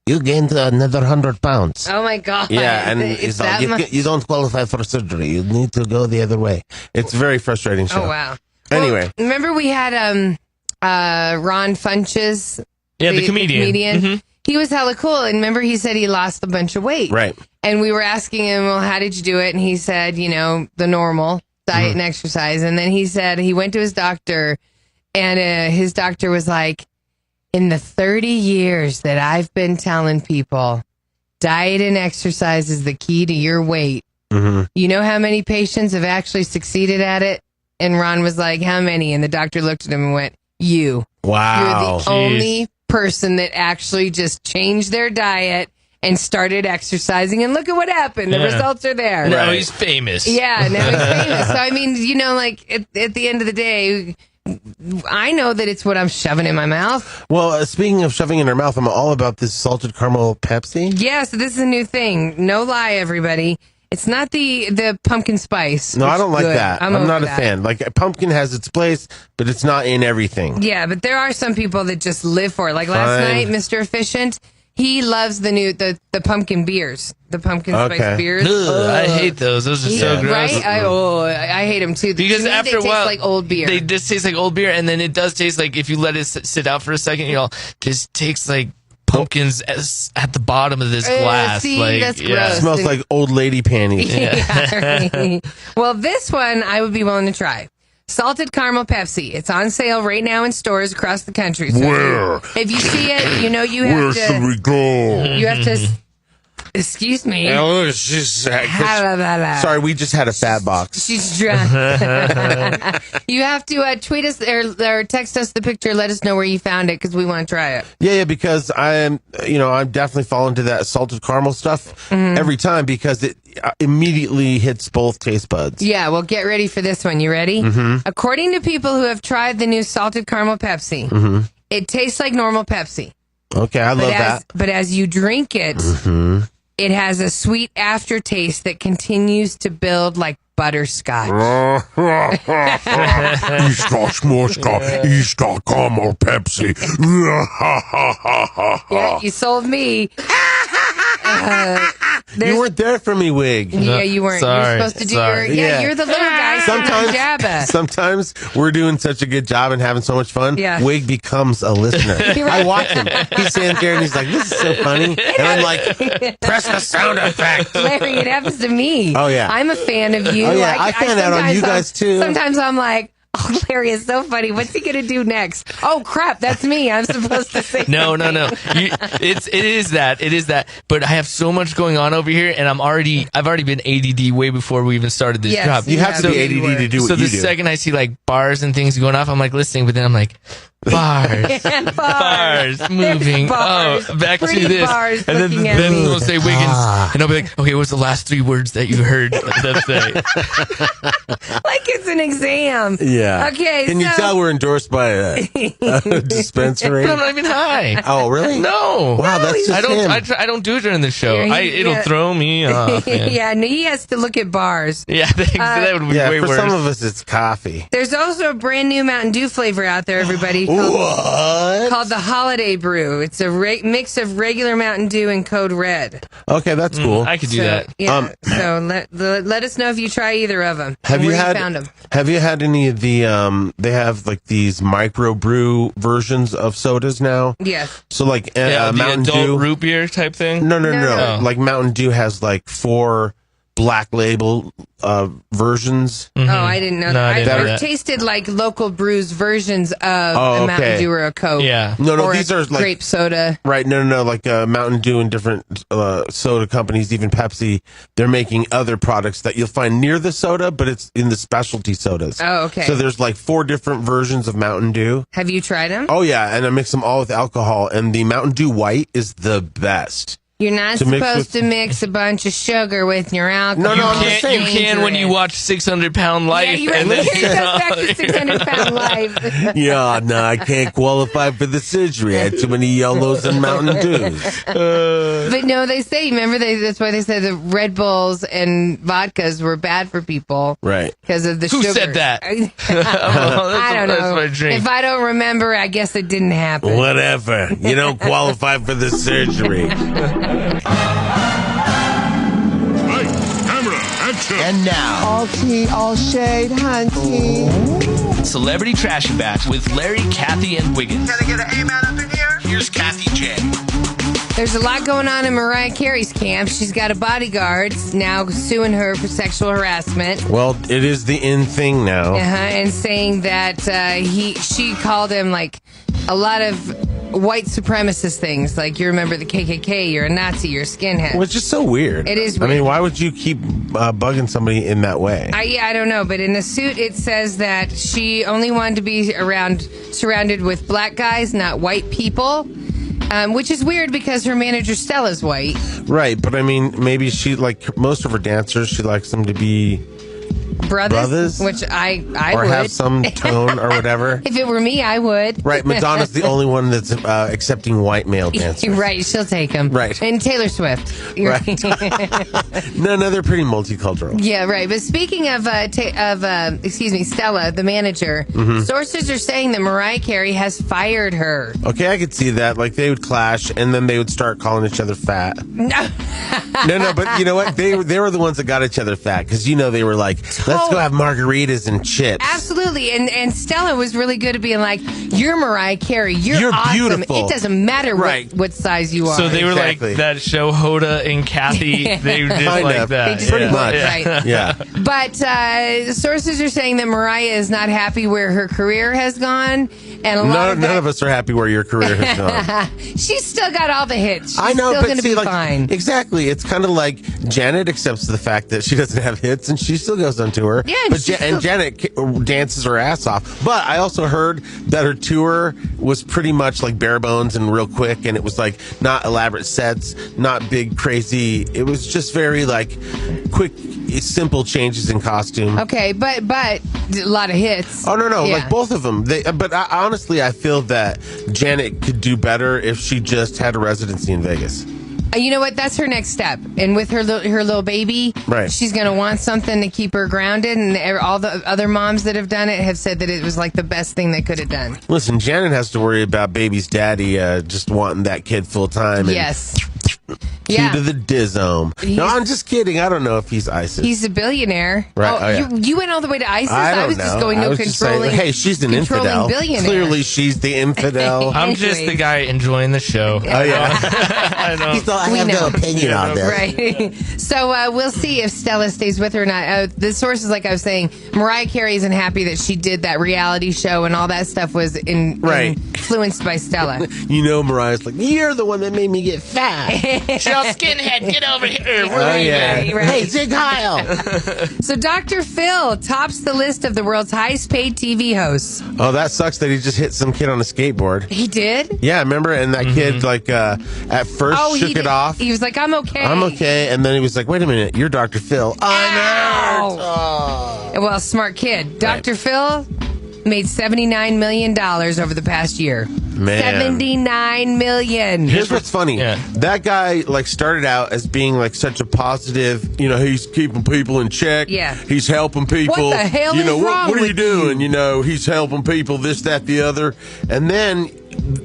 you gained another 100 pounds. Oh my God. Yeah, and he's like, you don't qualify for surgery. You need to go the other way. It's a very frustrating show. Oh wow. Anyway. Well, remember we had Ron Funches? Yeah, the comedian. Mm-hmm. He was hella cool, and remember he said he lost a bunch of weight. Right. And we were asking him, well, how did you do it? And he said, the normal diet and exercise. And then he said he went to his doctor, and his doctor was like, in the 30 years that I've been telling people, diet and exercise is the key to your weight. Mm-hmm. You know how many patients have actually succeeded at it? And Ron was like, how many? And the doctor looked at him and went, you. Wow. You're the only person that actually just changed their diet and started exercising. And look at what happened. The results are there. Now he's famous. Yeah, now he's famous. So, I mean, at the end of the day, I know that it's what I'm shoving in my mouth. Well, speaking of shoving in her mouth, I'm all about this salted caramel Pepsi. Yeah, so this is a new thing. No lie, everybody. It's not the pumpkin spice. No, I don't like that. I'm not a that. fan. Like, pumpkin has its place, but it's not in everything. Yeah, but there are some people that just live for it. Like last night, Mr. Efficient, he loves the pumpkin beers. The pumpkin spice beers. I hate those. Those are so gross. Right? I hate them too. Because after a while, taste like old beer. They just taste like old beer, and then it does taste like if you let it sit out for a second, just takes like pumpkins at the bottom of this glass. See, that's gross. It smells like old lady panties. Yeah, right. Well, this one I would be willing to try. Salted caramel Pepsi. It's on sale right now in stores across the country. So Where? If you see it, you have Where to. should we go? You have to. Excuse me. Sorry, we just had a fat box. She's drunk. You have to tweet us or text us the picture. Let us know where you found it because we want to try it. Yeah, because I'm definitely falling to that salted caramel stuff every time because it immediately hits both taste buds. Yeah, well, get ready for this one. You ready? Mm-hmm. According to people who have tried the new salted caramel Pepsi, it tastes like normal Pepsi. Okay, I love that. But as you drink it, it has a sweet aftertaste that continues to build like butterscotch. Easter caramel Pepsi. Yeah, you sold me. You weren't there for me, Wig. Yeah, you weren't. Sorry, You're supposed to do your... Yeah, you're the little guy. Sometimes we're doing such a good job and having so much fun, Wig becomes a listener. I watch him. He's standing there and he's like, this is so funny. And I'm like, press the sound effect. Larry, it happens to me. Oh, yeah. I'm a fan of you. Oh, yeah. I fan out on you guys, too. Sometimes I'm like, Oh, Larry is so funny. What's he gonna do next? Oh crap, that's me. I'm supposed to say No. It is that. But I have so much going on over here, and I've already been ADD way before we even started this job. You have to be ADD to do what you do. So the second I see like bars and things going off, I'm like listening, but then I'm like, bars moving. Bars. Oh, back to Pretty this. bars And then they'll say Wiggins, and I'll be like, okay, what's the last 3 words that you heard them say? Like it's an exam. Yeah. Okay. Can you tell we're endorsed by a dispensary? But I'm not even high. Oh, really? No. Wow, that's just him. I don't do it during the show. It'll throw me off. Yeah, no, he has to look at bars. Yeah, that would be way for worse. some of us, it's coffee. There's also a brand new Mountain Dew flavor out there, everybody. Called the Holiday Brew. It's a mix of regular Mountain Dew and Code Red. Okay, that's cool. I could do that. Yeah. So let us know if you try either of them. Have you found them? Have you had any of the? They have like these micro brew versions of sodas now. Yes. So like the Mountain adult Dew root beer type thing. No. No. Like Mountain Dew has like 4 black label versions. Oh, I didn't know that. I've tasted like local brews versions of a Mountain Dew or a Coke. Yeah. No, these are like grape soda. Right. No. Like Mountain Dew and different soda companies, even Pepsi, they're making other products that you'll find near the soda, but it's in the specialty sodas. Oh, okay. So there's like 4 different versions of Mountain Dew. Have you tried them? Oh, yeah. And I mix them all with alcohol. And the Mountain Dew White is the best. You're not supposed to mix a bunch of sugar with your alcohol. No, you can when you watch 600-Pound Life. Yeah, you're right. Here goes back to 600-Pound Life. Yeah, no, I can't qualify for the surgery. I had too many yellows and Mountain Dews. But no, they say, remember, that's why they said the Red Bulls and vodkas were bad for people. Right. Because of the Who sugar. said that? I don't know. If I don't remember, I guess it didn't happen. Whatever. You don't qualify for the surgery. Right, camera, action. And now, All tea, all shade, hunty. Celebrity Trash Back with Larry, Kathie, and Wiggins. Can I get an amen up in here? Here's Kathie J. There's a lot going on in Mariah Carey's camp. She's got a bodyguard now suing her for sexual harassment. Well, it is the in thing now. And saying that she called him like a lot of white supremacist things. Like, you remember the KKK, you're a Nazi, you're a skinhead. Well, it's just so weird. It is weird. I mean, why would you keep bugging somebody in that way? I don't know, but in the suit it says that she only wanted to be surrounded with black guys, not white people. Which is weird because her manager Stella's white. Right, but I mean, maybe she, like most of her dancers, she likes them to be brothers, which I or would. have some tone or whatever. If it were me, I would. Right, Madonna's the only one that's accepting white male dancers. Right, she'll take them. Right, and Taylor Swift. Right. No, they're pretty multicultural. Yeah, right. But speaking of Stella, the manager, sources are saying that Mariah Carey has fired her. Okay, I could see that. Like, they would clash, and then they would start calling each other fat. No, but you know what? They were the ones that got each other fat, because they were like, let's go have margaritas and chips. Absolutely. And Stella was really good at being like, you're Mariah Carey. You're awesome. Beautiful. It doesn't matter what size you are. So they were like that show Hoda and Kathy. They were just like that. They just pretty much. Right. Yeah. But sources are saying that Mariah is not happy where her career has gone. And none of us are happy where your career has gone. She's still got all the hits. She's I know, still but going to be fine. Exactly. It's kind of like Janet accepts the fact that she doesn't have hits, and she still goes on tour. Yeah, and Janet dances her ass off. But I also heard that her tour was pretty much like bare bones and real quick, and it was like not elaborate sets, not big crazy. It was just very like quick, simple changes in costume. Okay, but a lot of hits. Oh no, Yeah. like both of them. But honestly, I feel that Janet could do better if she just had a residency in Vegas. You know what? That's her next step. And with her little baby, right, she's going to want something to keep her grounded. And all the other moms that have done it have said that it was like the best thing they could have done. Listen, Janet has to worry about baby's daddy just wanting that kid full time. Yes. Yeah. To the Dizome. No, I'm just kidding. I don't know if he's ISIS. He's a billionaire. Right. Oh, yeah. you went all the way to ISIS? I was don't just know. going I no was just controlling. saying, hey, she's an infidel. Billionaire. Clearly, she's the infidel. I'm just the guy enjoying the show. Oh, yeah. I know. I have no opinion on this. Right. So we'll see if Stella stays with her or not. The sources, like I was saying, Mariah Carey isn't happy that she did that reality show and all that stuff was influenced by Stella. You know, Mariah's like, you're the one that made me get fat. Shell skinhead, get over here. Right. Hey, Zig Heil. So Dr. Phil tops the list of the world's highest paid TV hosts. Oh, that sucks that he just hit some kid on a skateboard. He did? Yeah, remember? And that kid, at first shook it off. He was like, I'm okay. I'm okay. And then he was like, wait a minute, you're Dr. Phil. I'm hurt. Oh. Well, smart kid. Dr. Phil made $79 million over the past year. Man. $79 million. Here's what's funny. Yeah. That guy started out as being such a positive, he's keeping people in check. Yeah. He's helping people. What the hell is wrong what are you with doing? He's helping people, this, that, the other. And then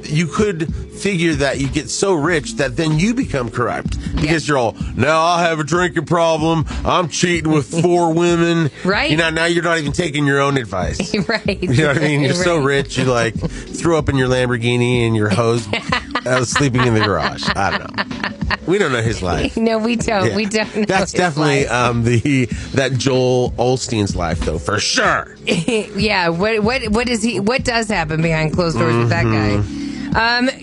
you could figure that you get so rich that then you become corrupt because you're all, now I have a drinking problem. I'm cheating with 4 women. Right. Now you're not even taking your own advice. Right. You know what I mean? You're so rich, you threw up in your Lamborghini and your hose sleeping in the garage. I don't know. We don't know his life. No, we don't. Yeah. We don't know. That's definitely that Joel Osteen's life, though, for sure. Yeah. What is he? What does happen behind closed doors with that guy?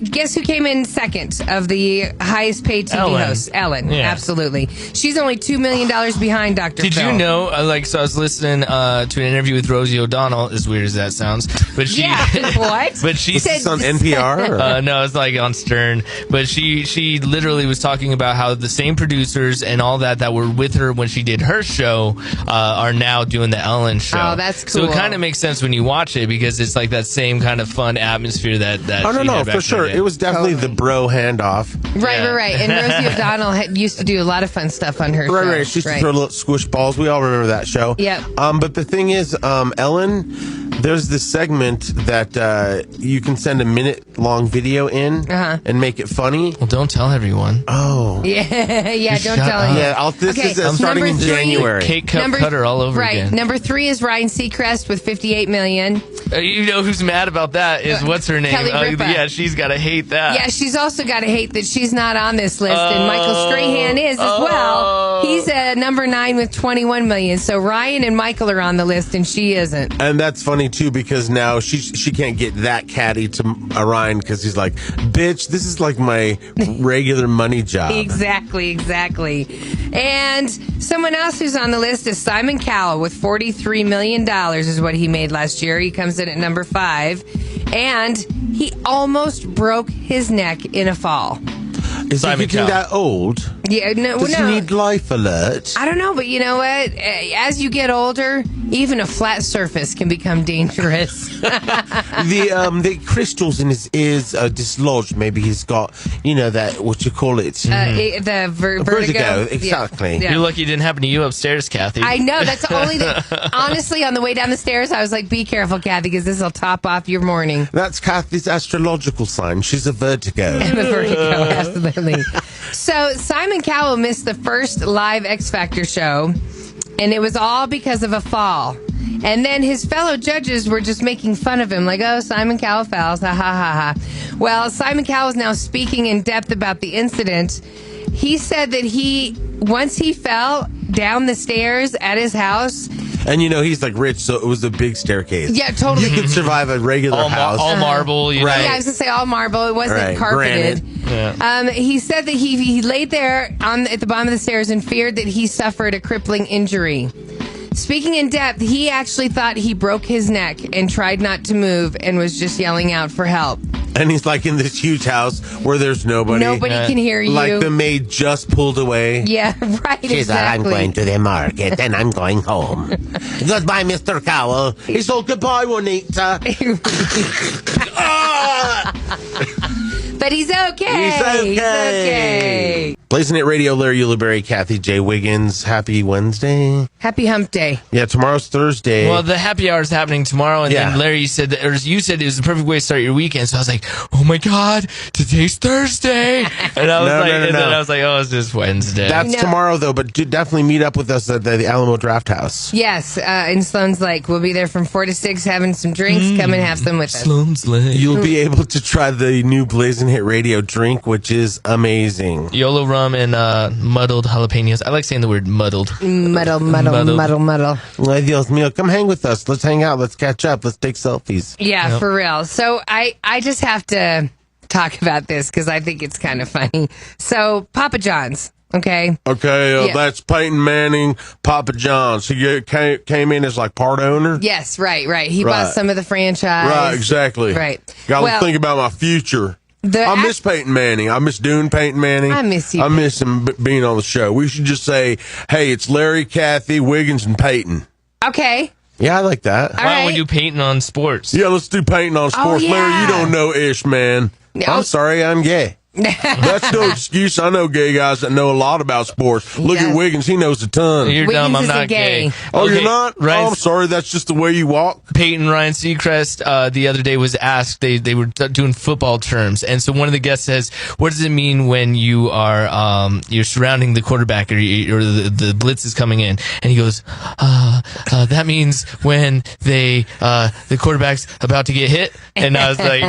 Guess who came in second of the highest paid TV hosts? Ellen. Yeah. Absolutely. She's only $2 million behind Dr. Phil. Did you know, so I was listening to an interview with Rosie O'Donnell, as weird as that sounds. But she, what? But she said, on NPR? No, it's on Stern. But she literally was talking about how the same producers and all that were with her when she did her show are now doing the Ellen show. Oh, that's cool. So it kind of makes sense when you watch it because it's that same kind of fun atmosphere that oh, no, for sure. It was definitely the bro handoff. Right. And Rosie O'Donnell used to do a lot of fun stuff on her show. Right. She used to throw little squish balls. We all remember that show. Yep. But the thing is, Ellen, there's this segment that you can send a minute-long video in and make it funny. Well, don't tell everyone. Oh. Yeah, don't tell anyone. Yeah, this is starting in January. Cake cutter all over again. Right. Number 3 is Ryan Seacrest with $58 million. You know who's mad about that is what's her name? Kelly Ripa. Yeah, she's got to hate that. Yeah, she's also got to hate that she's not on this list, and Michael Strahan is as well. He's at number 9 with $21 million. So Ryan and Michael are on the list, and she isn't. And that's funny too because now she can't get that catty to Ryan because he's like, bitch, this is my regular money job. Exactly. And someone else who's on the list is Simon Cowell with $43 million is what he made last year. He comes in at number 5, and he almost broke his neck in a fall. Is he getting that old? Yeah, Does he need life alert? I don't know, but you know what? As you get older, even a flat surface can become dangerous. The crystals in his ears are dislodged. Maybe he's got, that, what you call it? The vertigo. Exactly. Yeah. You're lucky it didn't happen to you upstairs, Kathy. I know. That's only honestly, on the way down the stairs, I was like, be careful, Kathy, because this will top off your morning. That's Kathy's astrological sign. She's a vertigo. I'm a vertigo, absolutely. So Simon Cowell missed the first live X Factor show, and it was all because of a fall. And then his fellow judges were just making fun of him, like, oh, Simon Cowell falls, ha ha ha ha. Well, Simon Cowell is now speaking in depth about the incident. He said that once he fell down the stairs at his house. And he's rich, so it was a big staircase. Yeah, totally. You could survive a regular house. All marble, right? Yeah, I was going to say all marble. It wasn't carpeted. Yeah. He said that he laid there at the bottom of the stairs and feared that he suffered a crippling injury. Speaking in depth, he actually thought he broke his neck and tried not to move and was just yelling out for help. And he's in this huge house where there's nobody. Nobody can hear you. Like the maid just pulled away. Yeah, right, She's like, I'm going to the market and I'm going home. Goodbye, Mr. Cowell. He said, goodbye, Juanita. But he's okay. He's okay. Blazin' It Radio, Larry Ulibarri, Kathie J. Wiggins. Happy Wednesday. Happy hump day. Yeah, tomorrow's Thursday. Well, the happy hour is happening tomorrow, and then Larry said that, or you said it was the perfect way to start your weekend. So I was like, oh my God, today's Thursday. And I was then I was like, oh, it's just Wednesday. That's tomorrow, though, but definitely meet up with us at the Alamo Draft House. Yes, in Sloan's Lake. We'll be there from 4 to 6 having some drinks. Come and have some with us. Sloan's Lake. You'll be able to try the new Blazin' Hit Radio drink, which is amazing. YOLO rum and muddled jalapenos. I like saying the word muddled. Muddle. Dios mío, come hang with us. Let's hang out. Let's catch up. Let's take selfies. Yeah, for real. So I just have to talk about this because I think it's kind of funny. So Papa John's. Okay. That's Peyton Manning, Papa John's. He came in as like part owner. Yes, right. He bought some of the franchise. Right, exactly. Right. Got to think about my future. I miss Peyton Manning. I miss doing Peyton Manning. I miss you. I miss him being on the show. We should just say, hey, it's Larry, Kathie, Wiggins, and Peyton. Okay. Yeah, I like that. Why don't we do Peyton on sports? Yeah, let's do Peyton on sports. Oh, yeah. Larry, you don't know Ish, man. No. I'm sorry, I'm gay. That's no excuse. I know gay guys that know a lot about sports. Look at Wiggins. He knows a ton. You're Wiggins dumb. I'm not gay. Oh, you're not? Oh, I'm sorry. That's just the way you walk. Peyton Ryan Seacrest the other day was asked, they were doing football terms, and so one of the guests says, what does it mean when you are you're surrounding the quarterback or the blitz is coming in? And he goes, that means when the quarterback's about to get hit. And I was like,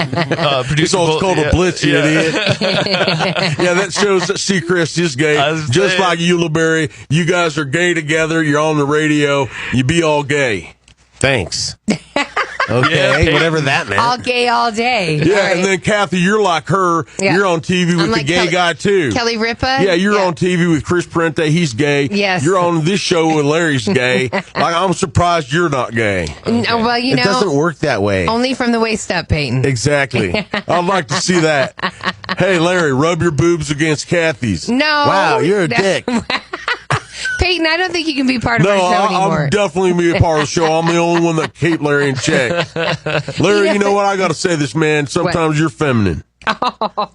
it's called a blitz, you idiot. Yeah, that shows that Seacrest is gay. Just like Ulibarri. You guys are gay together. You're on the radio. You be all gay. Thanks. Okay, whatever that meant. All gay all day. Yeah, right. And then Kathie, you're like her. Yeah. You're on TV with the gay guy too. Kelly Ripa? Yeah, you're on TV with Chris Parente. He's gay. Yes. You're on this show with Larry's gay. Like, I'm surprised you're not gay. No, well, it doesn't work that way. Only from the waist up, Peyton. Exactly. I'd like to see that. Hey, Larry, rub your boobs against Kathie's. No. Wow, you're a dick. Peyton, I don't think you can be part of our show anymore. I'm definitely be a part of the show. I'm the only one that keep Larry in check. Larry, you know what? I got to say this, man. Sometimes you're feminine.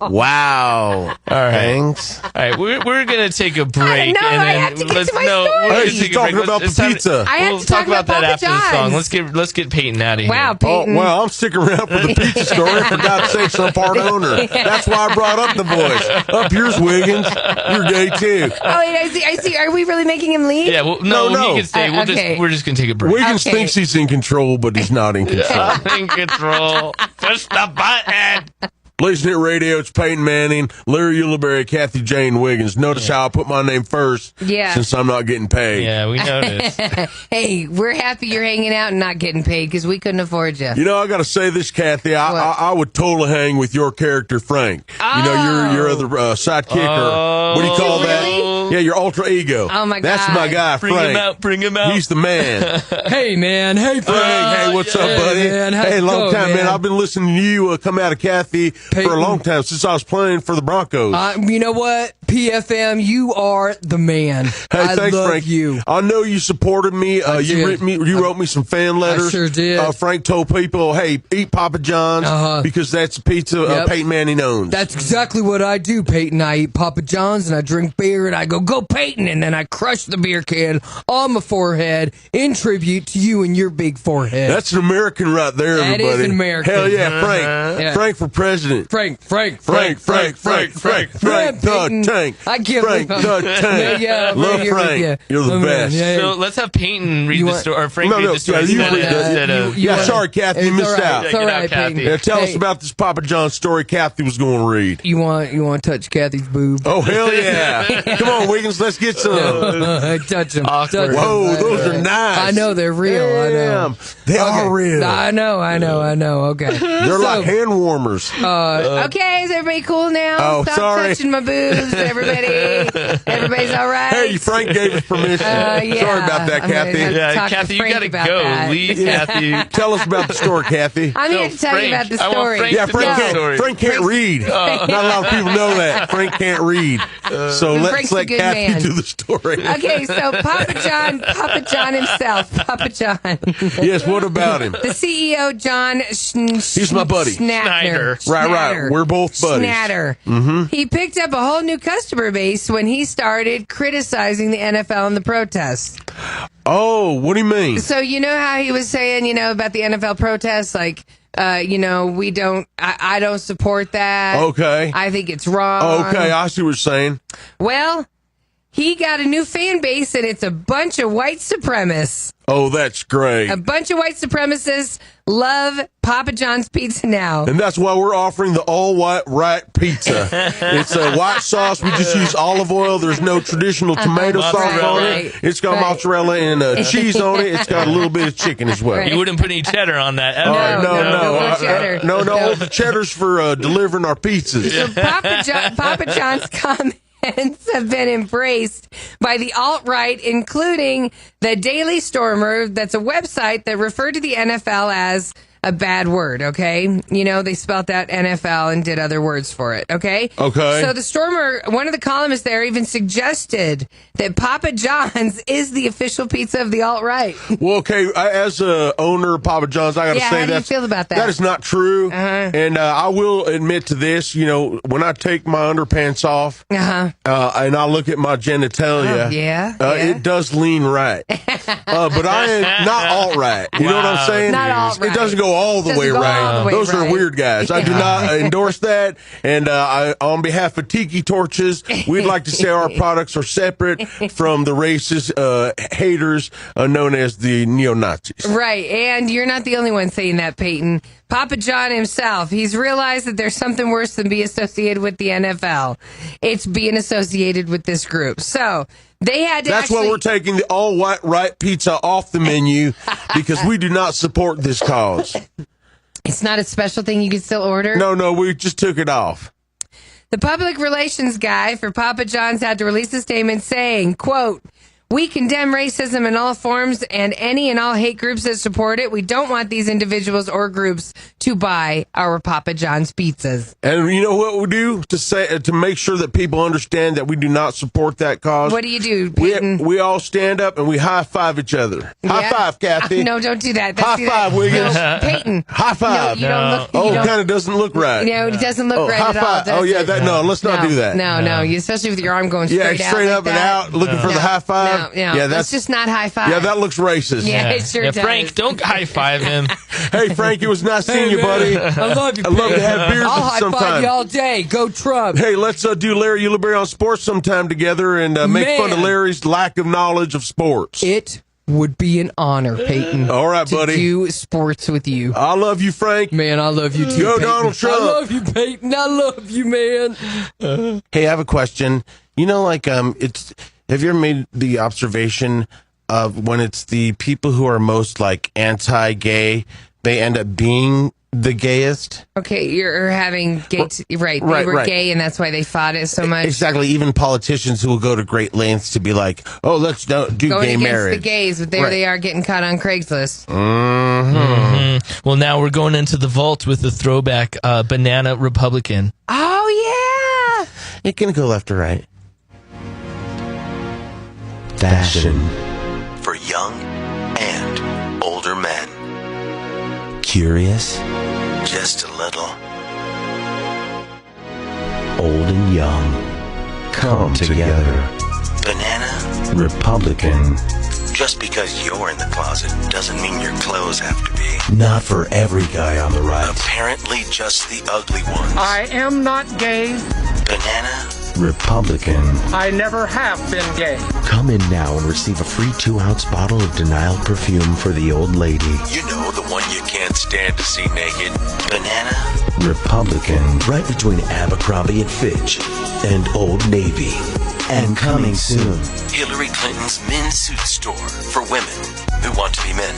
Wow. All right. Thanks. All right, we're going to take a break. No, and then I have to get to my story. Hey, she's talking about the pizza. We'll talk about that after the song. John's. Let's get Peyton out of here. Wow, Peyton. Well, I'm sticking around for the pizza story. For God's sakes, I'm part owner. That's why I brought up the voice. Up here's Wiggins. You're gay too. Oh, wait, I see. Are we really making him leave? Yeah, well, no. He can stay. We're just going to take a break. Wiggins thinks he's in control, but he's not in control. I'm in control. Push the button. Blazin' It Radio, it's Peyton Manning, Larry Ulibarri, Kathie Jane Wiggins. Notice how I put my name first since I'm not getting paid. Yeah, we noticed. Hey, we're happy you're hanging out and not getting paid because we couldn't afford you. You know, I got to say this, Kathie. I would totally hang with your character, Frank. Oh. You know, your other sidekick or what do you call that? Really? Yeah, your alter ego. Oh, my God. That's my guy, Frank. Bring him out. He's the man. Hey, man. Hey, Frank. Hey, what's up, buddy? Man. Hey, long time, man. I've been listening to you come out of Kathie Peyton. for a long time, since I was playing for the Broncos. You know what? PFM, you are the man. Hey, thanks, love Frank. You. I know you supported me. You wrote me some fan letters. I sure did. Frank told people, hey, eat Papa John's because that's the pizza Peyton Manning owns. That's exactly what I do, Peyton. I eat Papa John's and I drink beer and I go Peyton, and then I crush the beer can on my forehead in tribute to you and your big forehead. That's an American right there, everybody. That is an American. Hell yeah, Frank. Yeah. Frank for president. Frank the Tank. I give Frank the Tank. Yeah, love Frank. You're the best. So let's have Peyton read the story, or Frank read the story instead of. Sorry, Kathie, you missed out. It's all right, Peyton. Yeah, tell us about this Papa John story Kathie was going to read. You want to touch Kathie's boob? Oh, hell yeah. Come on, Wiggins, let's get some. Touch them. Whoa, those are nice. I know, they're real. I know. They are real. I know. Okay. They're like hand warmers. Okay, is everybody cool now? Oh, Stop sorry. touching my boobs, everybody. Everybody's all right? Hey, Frank gave us permission. Sorry about that, Kathie. Yeah, Kathy, you got to go. Leave, Kathy. Tell us about the story, Kathie. I'm here to tell you about the story. Frank can't read. Not a lot of people know that. Frank can't read. So let's let Kathie man. through the story. Okay, so Papa John himself, Papa John. Yes, what about him? The CEO, John He's my buddy. Schnatter. Right. We're both buddies. Schnatter. Mm-hmm. He picked up a whole new customer base when he started criticizing the NFL and the protests. Oh, what do you mean? So you know how he was saying, about the NFL protests, like, I don't support that. Okay. I think it's wrong. Okay, I see what you're saying. Well, he got a new fan base, and it's a bunch of white supremacists. Oh, that's great. A bunch of white supremacists love Papa John's pizza now. And that's why we're offering the all-white right pizza. It's a white sauce. We just use olive oil. There's no traditional tomato sauce on it. It's got mozzarella and cheese on it. It's got a little bit of chicken as well. You wouldn't put any cheddar on that ever. No cheddar. No, the cheddar's for delivering our pizzas. So Papa John's comments have been embraced by the alt-right, including the Daily Stormer. That's a website that referred to the NFL as a bad word, okay? They spelt out NFL and did other words for it, okay? Okay. So the Stormer, one of the columnists there even suggested that Papa John's is the official pizza of the alt-right. Well, okay, as a owner of Papa John's, I got to say how do you feel about that? That is not true. Uh-huh. And I will admit to this, when I take my underpants off and I look at my genitalia, it does lean right. But I am not alt-right. You know what I'm saying? Not alt-right. It doesn't go all the way right. Those are weird guys. I do not endorse that. And on behalf of Tiki Torches, we'd like to say our products are separate from the racist haters known as the neo-Nazis. Right. And you're not the only one saying that, Peyton. Papa John himself, he's realized that there's something worse than being associated with the NFL. It's being associated with this group. So they had to That's why we're taking the all-white right pizza off the menu, because we do not support this cause. It's not a special thing you can still order? No, we just took it off. The public relations guy for Papa John's had to release a statement saying, quote, "We condemn racism in all forms and any and all hate groups that support it. We don't want these individuals or groups to buy our Papa John's pizzas." And you know what we do to make sure that people understand that we do not support that cause? What do you do, Peyton? We all stand up and we high-five each other. High-five, Kathie. No, don't do that. High-five, Wiggins. No, Peyton. High-five. No, you don't look. Oh, it kind of doesn't look right. No, it doesn't look right high-five. at all. Let's not do that. No, especially with your arm going straight out. Straight up and out, looking for the high-five. No, that's just not high-five. Yeah, that looks racist. Yeah, it sure does. Frank, don't high-five him. Hey, Frank, it was nice seeing you, buddy. I love you, I'd love to have beers I'll high-five sometime. you all day. Go Trump. Hey, let's do Larry Ulibarri on sports sometime together and make fun of Larry's lack of knowledge of sports. It would be an honor, Peyton. All right, buddy. To do sports with you. I love you, Frank. Man, I love you too, Go Peyton. Donald Trump. I love you, Peyton. I love you, man. Hey, I have a question. Have you ever made the observation of when it's the people who are most anti-gay, they end up being the gayest? Okay, you're having gay, right? They were gay, and that's why they fought it so much. Exactly. Even politicians who will go to great lengths to be like, "Oh, let's do gay marriage." The gays, but there they are getting caught on Craigslist. Mm-hmm. Well, now we're going into the vault with the throwback banana Republican. Oh yeah, it can go left or right. Fashion for young and older men. Curious? Just a little. Old and young come together. Banana Republican. Just because you're in the closet doesn't mean your clothes have to be. Not for every guy on the right. Apparently just the ugly ones. I am not gay. Banana Republican. I never have been gay. Come in now and receive a free 2-ounce bottle of Denial perfume for the old lady. You know, the one you can't stand to see naked. Banana Republican. Right between Abercrombie and Fitch and Old Navy. And coming soon, Hillary Clinton's men's suit store for women who want to be men.